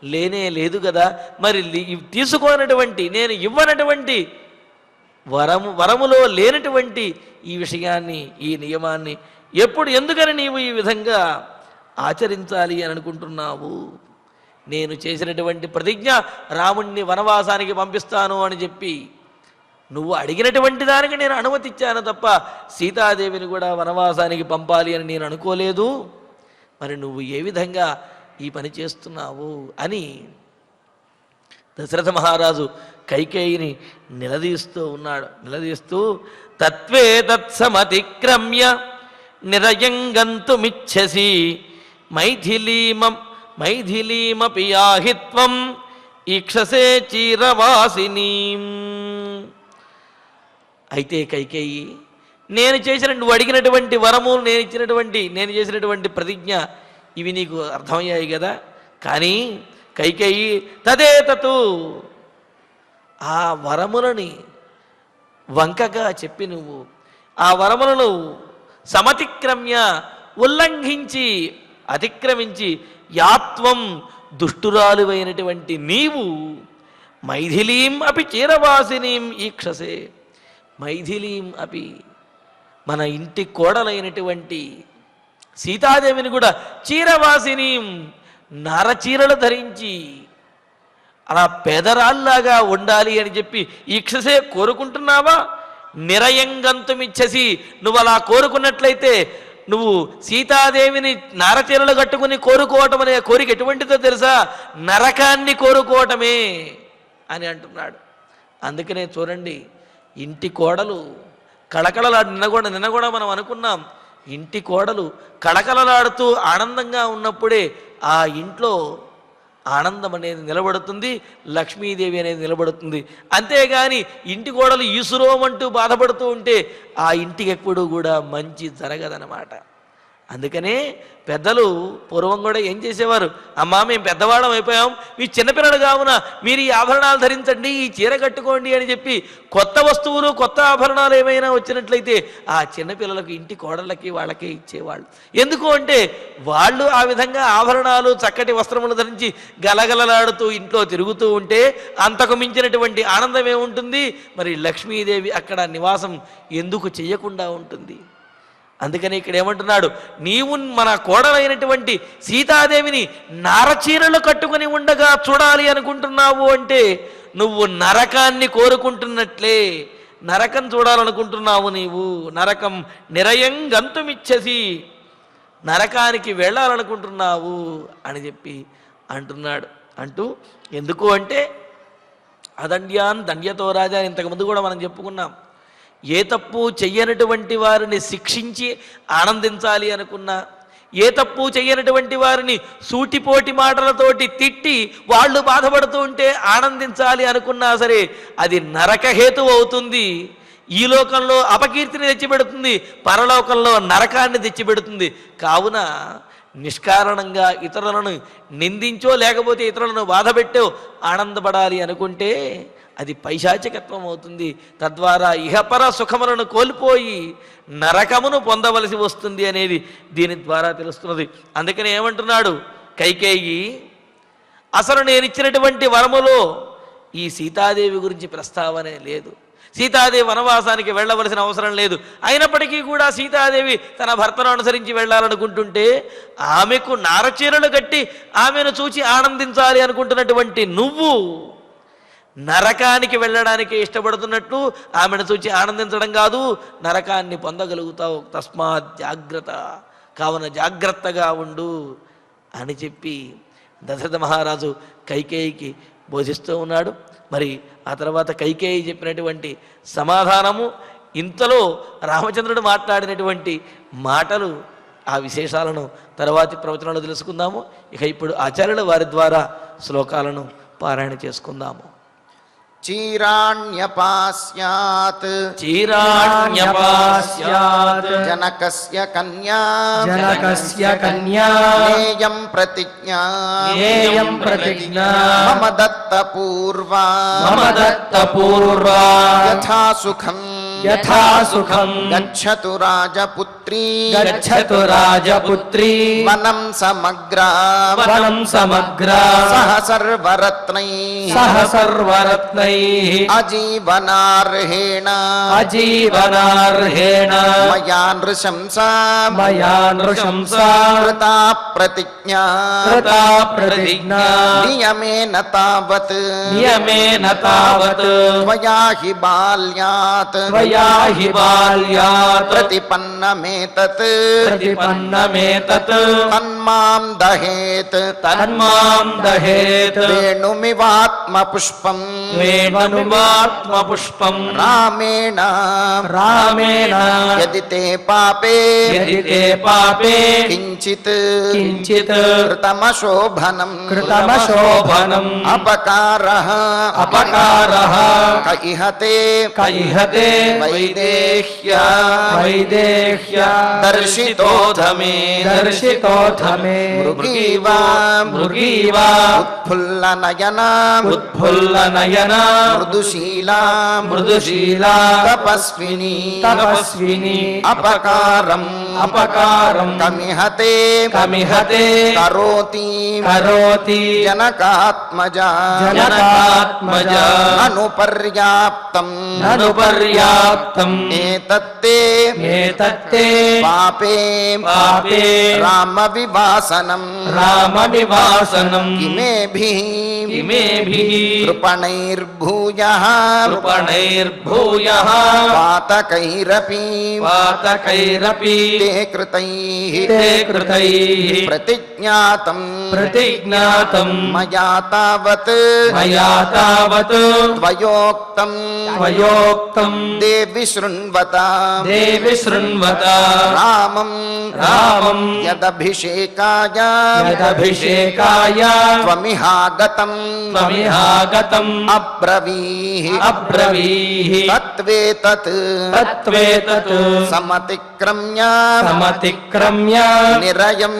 లేనే లేదు కదా. మరి తీసుకోనటువంటి, నేను ఇవ్వనటువంటి వరములో లేనటువంటి ఈ విషయాన్ని, ఈ నియమాన్ని ఎప్పుడు, ఎందుకని నీవు ఈ విధంగా ఆచరించాలి అని అనుకుంటున్నావు? నేను చేసినటువంటి ప్రతిజ్ఞ రాముణ్ణి వనవాసానికి పంపిస్తాను అని చెప్పి నువ్వు అడిగినటువంటి దానికి నేను అనుమతి ఇచ్చాను తప్ప సీతాదేవిని కూడా వనవాసానికి పంపాలి అని నేను అనుకోలేదు. మరి నువ్వు ఏ విధంగా ఈ పని చేస్తున్నావు అని దశరథ మహారాజు కైకేయిని నిలదీస్తూ తత్వే తత్సమతిక్రమ్య నిరయంగంతుమిచ్చసి మైథిలీమపి యాహిత్వం ఈక్షసే చీరవాసినీం. అయితే కైకేయి, నువ్వు అడిగినటువంటి వరము, నేను చేసినటువంటి ప్రతిజ్ఞ ఇవి నీకు అర్థమయ్యాయి కదా. కానీ కైకేయి తదేతతు, ఆ వరములని వంకగా చెప్పి నువ్వు ఆ వరములను సమతిక్రమ్య అతిక్రమించి యాత్వం దుష్టురాలువైనటువంటి నీవు మైథిలీం అపి చీరవాసినీం ఈక్షసే, మైథిలీం అపి మన ఇంటి కోడలైనటువంటి సీతాదేవిని కూడా చీరవాసినీం నరచీరలు ధరించి అలా పేదరాల్లాగా ఉండాలి అని చెప్పి ఈక్షసే కోరుకుంటున్నావా? నిరయంగంతుమిచ్చసి, నువ్వు అలా కోరుకున్నట్లయితే నువ్వు సీతాదేవిని నారచీరలు కట్టుకుని కోరుకోవటం అనే కోరిక ఎటువంటిదో తెలుసా? నరకాన్ని కోరుకోవటమే అని అంటున్నాడు. అందుకనే చూడండి, ఇంటి కోడలు కళకళలాడు నిన్న కూడా మనం అనుకున్నాం, ఇంటి కోడలు కళకళలాడుతూ ఆనందంగా ఉన్నప్పుడే ఆ ఇంట్లో ఆనందం అనేది నిలబడుతుంది, లక్ష్మీదేవి అనేది నిలబడుతుంది. అంతేగాని ఇంటి కోడలు ఈసురోమంటూ బాధపడుతూ ఉంటే ఆ ఇంటికి ఎప్పుడూ కూడా మంచి జరగదనమాట. అందుకనే పెద్దలు పూర్వం కూడా ఏం చేసేవారు? అమ్మా, మేము పెద్దవాళ్ళం అయిపోయాం, మీ చిన్నపిల్లలు కావున మీరు ఈ ఆభరణాలు ధరించండి, ఈ చీర కట్టుకోండి అని చెప్పి కొత్త వస్తువులు కొత్త ఆభరణాలు ఏమైనా వచ్చినట్లయితే ఆ చిన్నపిల్లలకు ఇంటి కోడళ్ళకి వాళ్ళకే ఇచ్చేవాళ్ళు. ఎందుకు అంటే వాళ్ళు ఆ విధంగా ఆభరణాలు చక్కటి వస్త్రములు ధరించి గలగలలాడుతూ ఇంట్లో తిరుగుతూ ఉంటే అంతకు మించినటువంటి ఆనందం ఏముంటుంది? మరి లక్ష్మీదేవి అక్కడ నివాసం ఎందుకు చెయ్యకుండా ఉంటుంది? అందుకని ఇక్కడ ఏమంటున్నాడు? నీవు మన కోడలైనటువంటి సీతాదేవిని నారచీరలు కట్టుకుని ఉండగా చూడాలి అనుకుంటున్నావు అంటే నువ్వు నరకాన్ని కోరుకుంటున్నట్లే. నరకం చూడాలనుకుంటున్నావు నీవు. నరకం నిరయంగంతుమిచ్చసి, నరకానికి వెళ్ళాలనుకుంటున్నావు అని చెప్పి అంటున్నాడు. అంటూ ఎందుకు అంటే అదండ్యాన్ దండ్యతో రాజా, ఇంతకుముందు కూడా మనం చెప్పుకున్నాం. ఏ తప్పు చెయ్యనటువంటి వారిని శిక్షించి ఆనందించాలి అనుకున్నా, ఏ తప్పు చెయ్యనటువంటి వారిని సూటిపోటి మాటలతోటి తిట్టి వాళ్ళు బాధపడుతూ ఉంటే ఆనందించాలి అనుకున్నా సరే అది నరకహేతు అవుతుంది. ఈ లోకంలో అపకీర్తిని తెచ్చిపెడుతుంది, పరలోకంలో నరకాన్ని తెచ్చిపెడుతుంది. కావున నిష్కారణంగా ఇతరులను నిందించో లేకపోతే ఇతరులను బాధపెట్టో ఆనందపడాలి అనుకుంటే అది పైశాచికత్వం అవుతుంది. తద్వారా ఇహపర సుఖములను కోల్పోయి నరకమును పొందవలసి వస్తుంది అనేది దీని ద్వారా తెలుస్తున్నది. అందుకని ఏమంటున్నాడు కైకేయి? అసలు నేను ఇచ్చినటువంటి వరములో ఈ సీతాదేవి గురించి ప్రస్తావనే లేదు. సీతాదేవి వనవాసానికి వెళ్ళవలసిన అవసరం లేదు. అయినప్పటికీ కూడా సీతాదేవి తన భర్తను అనుసరించి వెళ్ళాలనుకుంటుంటే ఆమెకు నారచీరలు కట్టి ఆమెను చూచి ఆనందించాలి అనుకుంటున్నటువంటి నువ్వు నరకానికి వెళ్ళడానికి ఇష్టపడుతున్నట్లు ఆమెను చూచి ఆనందించడం కాదు, నరకాన్ని పొందగలుగుతావు. తస్మాత్ జాగ్రత్త, కావున జాగ్రత్తగా ఉండు అని చెప్పి దశరథ మహారాజు కైకేయికి బోధిస్తూ ఉన్నాడు. మరి ఆ తర్వాత కైకేయి చెప్పినటువంటి సమాధానము, ఇంతలో రామచంద్రుడు మాట్లాడినటువంటి మాటలు, ఆ విశేషాలను తర్వాతి ప్రవచనాలు తెలుసుకుందాము. ఇక ఇప్పుడు ఆచార్యుల వారి ద్వారా శ్లోకాలను పారాయణ చేసుకుందాము. చీరాణ్యపాస్యాత్ జనకస్య కన్యా నేయం ప్రతిజ్ఞా మమ దత్త పూర్వా యథా సుఖం యథా సుఖం గచ్చతు రాజపుత్రీ గచ్చతు రాజపుత్రీ వనం సమగ్రా వనం సమగ్రా సహ సర్వరత్నై సహ సర్వరత్నైః అజీవనార్హేణ అజీవనార్హేణ మయా నృశంసా మయా నృశంసా కృతా ప్రతిజ్ఞా కృతా ప్రతిజ్ఞా నియమేన తావత్ నియమేన తావత్ త్వయా హి బాల్యాత్ త్వయా హి బాల్యాత్ ప్రతిపన్నమేతత్ ప్రతిపన్నమేతత్ తన్మాం దహేత్ తన్మాం దహేత్ వేణుమివాత్మ పుష్పం వేణుమాత్మ పుష్పం రామేణ రామేణ యది తే పాపే యది తే పాపే కించిత్ కించిత్ కృతమశోభనం కృతమశోభనం అపకారః అపకారః క ఇహతే కైహతే వైదేహ్య వైదేహ్య దర్శితోధమే దర్శితోధమే మృగీవ మృగీవ ఉత్ఫుల్లనయన ఉత్ఫుల్లనయన మృదుశీలా మృదుశీలా తపస్విని తపస్విని అపకారం అపకారం కమిహతే కమిహతే కరోతి కరోతి జనకాత్మజ జనకాత్మజ అనుపర్యాప్తం నను పర్యాప్తం ఏతత్తే ఏతత్తే పాపే పాపే రామ వివాసనం రామవివాసనం కిమేభిః ఇమేభిః కృపణైర్భూయః కృపణైర్భూయః పాతకైరపి పాతకైరపి తే కృతైః తే కృతైః ప్రతిజ్ఞాతం ప్రతిజ్ఞాతం మయా తావత్ మయా తావత్ త్వయోక్తం త్వయోక్తం దేవి శృణ్వత దేవి శృణ్వత రామం రామం యదభిషేకాయ యదభిషేకాయ త్వమిహాగతం త్వమిహాగతం అబ్రవీః అబ్రవీః తత్వేతత్ తత్వేతత్ సమతిక్రమ్య సమతిక్రమ్య నిరయం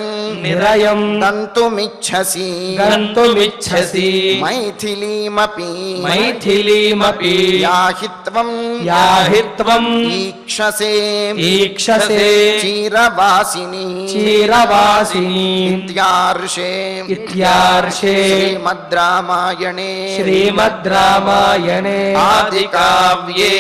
నిరయం గంతుమిచ్చసి గంతుమిచ్చసి మైథిలీమపి మైథిలీమపి యాహి త్వం యాహి త్వం ఈక్షసే ఈక్షసే చీరవాసిని చీరవాసిని ఇత్యార్షే ఇత్యార్షే శ్రీమద్ రామాయణే శ్రీమద్ రామాయణే ఆదికావ్యే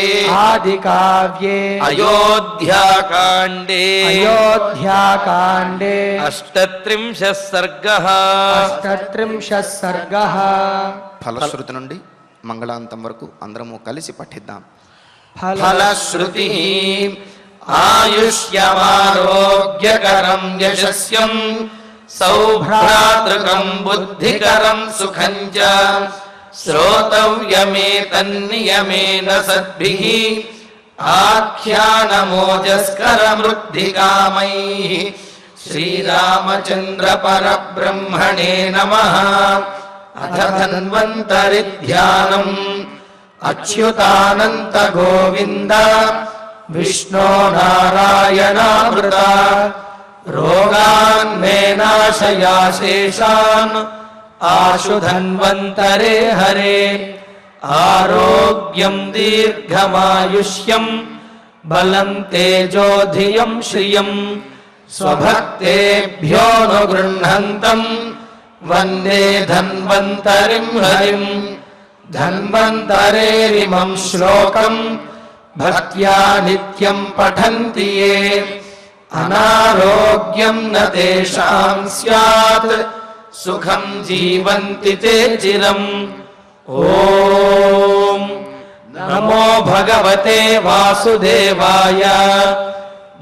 ఆదికావ్యే అయోధ్యాకాండే అయోధ్యాకాండే 38 సర్గః 38 సర్గః ఫలశ్రుతి నుండి మంగళాంతం వరకు అందరము కలిసి పఠిద్దాం. ఫలశ్రుతి ఆయుష్యమారోగ్యకరం యశస్యం సౌభ్రాతృకం బుద్ధికరం సుఖం చ శ్రోతవ్యమేతన్నియమేన సద్భిః ఆఖ్యానమోజస్కరమృద్ధికామైః శ్రీరామచంద్ర పరబ్రహ్మణే నమః. అథ ధన్వంతరి ధ్యానం అచ్యుతానంత గోవింద విష్ణో నారాయణామృత రోగాన్మే నాశయాశేషాన్ ఆశు ధన్వంతరే హరే ఆరోగ్యం దీర్ఘమాయుష్యం బలం తేజోధియం శ్రియం స్వభక్తేభ్యోను గృహంతం వందే ధన్వంతరిం హరిం ధన్వంతరేరిమం శ్లోకం భక్త్యా నిత్యం పఠంతి యే అనారోగ్యం న తేషాం స్యాత్ సుఖం జీవంతి తే చిరం. ఓం నమో భగవతే వాసుదేవాయ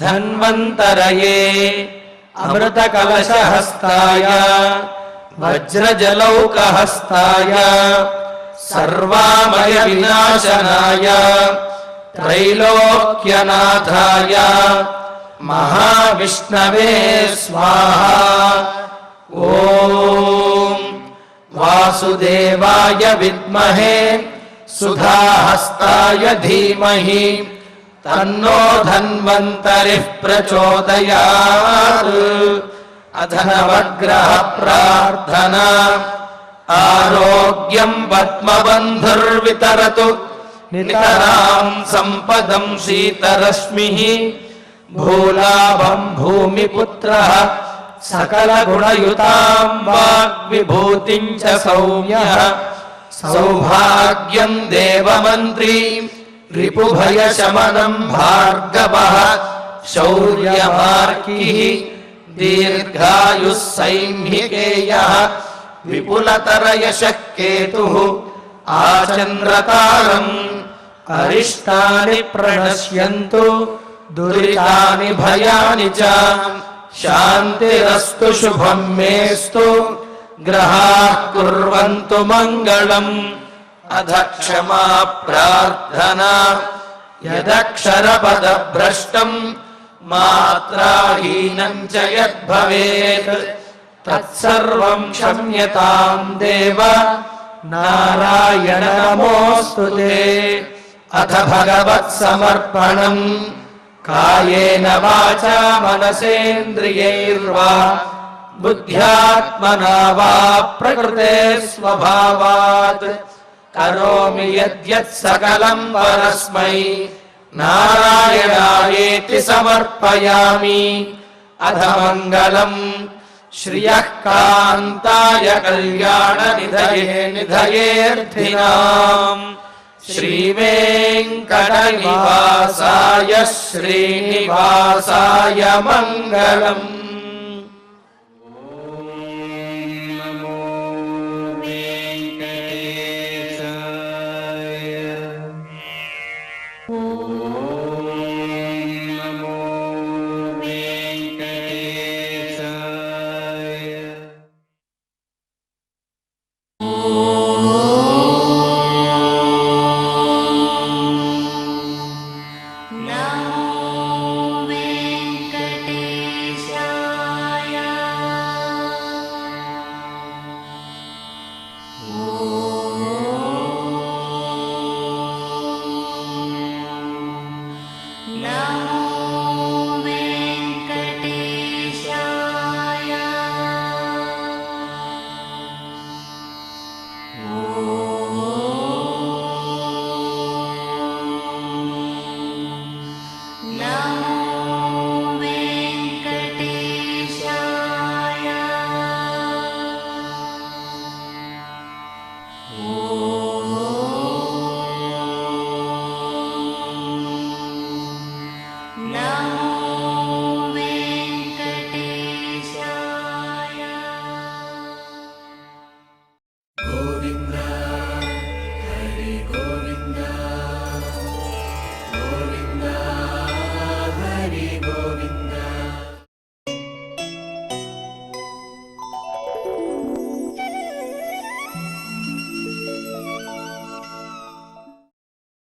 ధన్వంతరయే అమృతకలశహస్తాయ వజ్రజలౌకహస్తాయ సర్వామయ వినాశనాయ త్రైలోక్యనాథాయ మహావిష్ణవే స్వాహా. ఓం వాసుదేవాయ విద్మహే సుధాహస్తాయ ధీమహి తన్నో ధన్వంతరిః ప్రచోదయాత్. అథ నవగ్రహ ప్రార్థనా ఆరోగ్యం పద్మబంధుర్వితరతు నితరాం సంపదం శీతరశ్మిః భూలాభం భూమిపుత్రః సకలగుణయుతాం వాగ్విభూతిం చ సౌమ్యః సౌభాగ్యం దేవమంత్రీ రిపుభయశమనం భార్గవః శౌర్యమార్కిః దీర్ఘాయుః సైంహికేయః విపులతరయశః కేతుః ఆచంద్రతారం అరిష్టాని ప్రణశ్యంతు దురితాని భయాని చ శాంతిరస్తు శుభం మేస్తు గ్రహాః కుర్వంతు మంగళం. అధ క్షమా ప్రార్థనా యదక్షరపదభ్రష్టం మాత్రాహీనం చ యద్భవేత్ తత్సర్వం క్షమ్యతాం దేవ నారాయణ నమోస్తుతే. అథ భగవత్ సమర్పణం కాయేన వాచా మనసేంద్రియైర్వా బుద్ధ్యాత్మనా వా ప్రకృతే స్వభావాత్ కరోమి యద్యత్ సకలం పరస్మై నారాయణాయేతి సమర్పయామి. అథ మంగళం శ్రియః కాంతాయ కళ్యాణ నిధయేర్థినాం శ్రీవేంకట నివాసాయ శ్రీనివాసాయ మంగళం.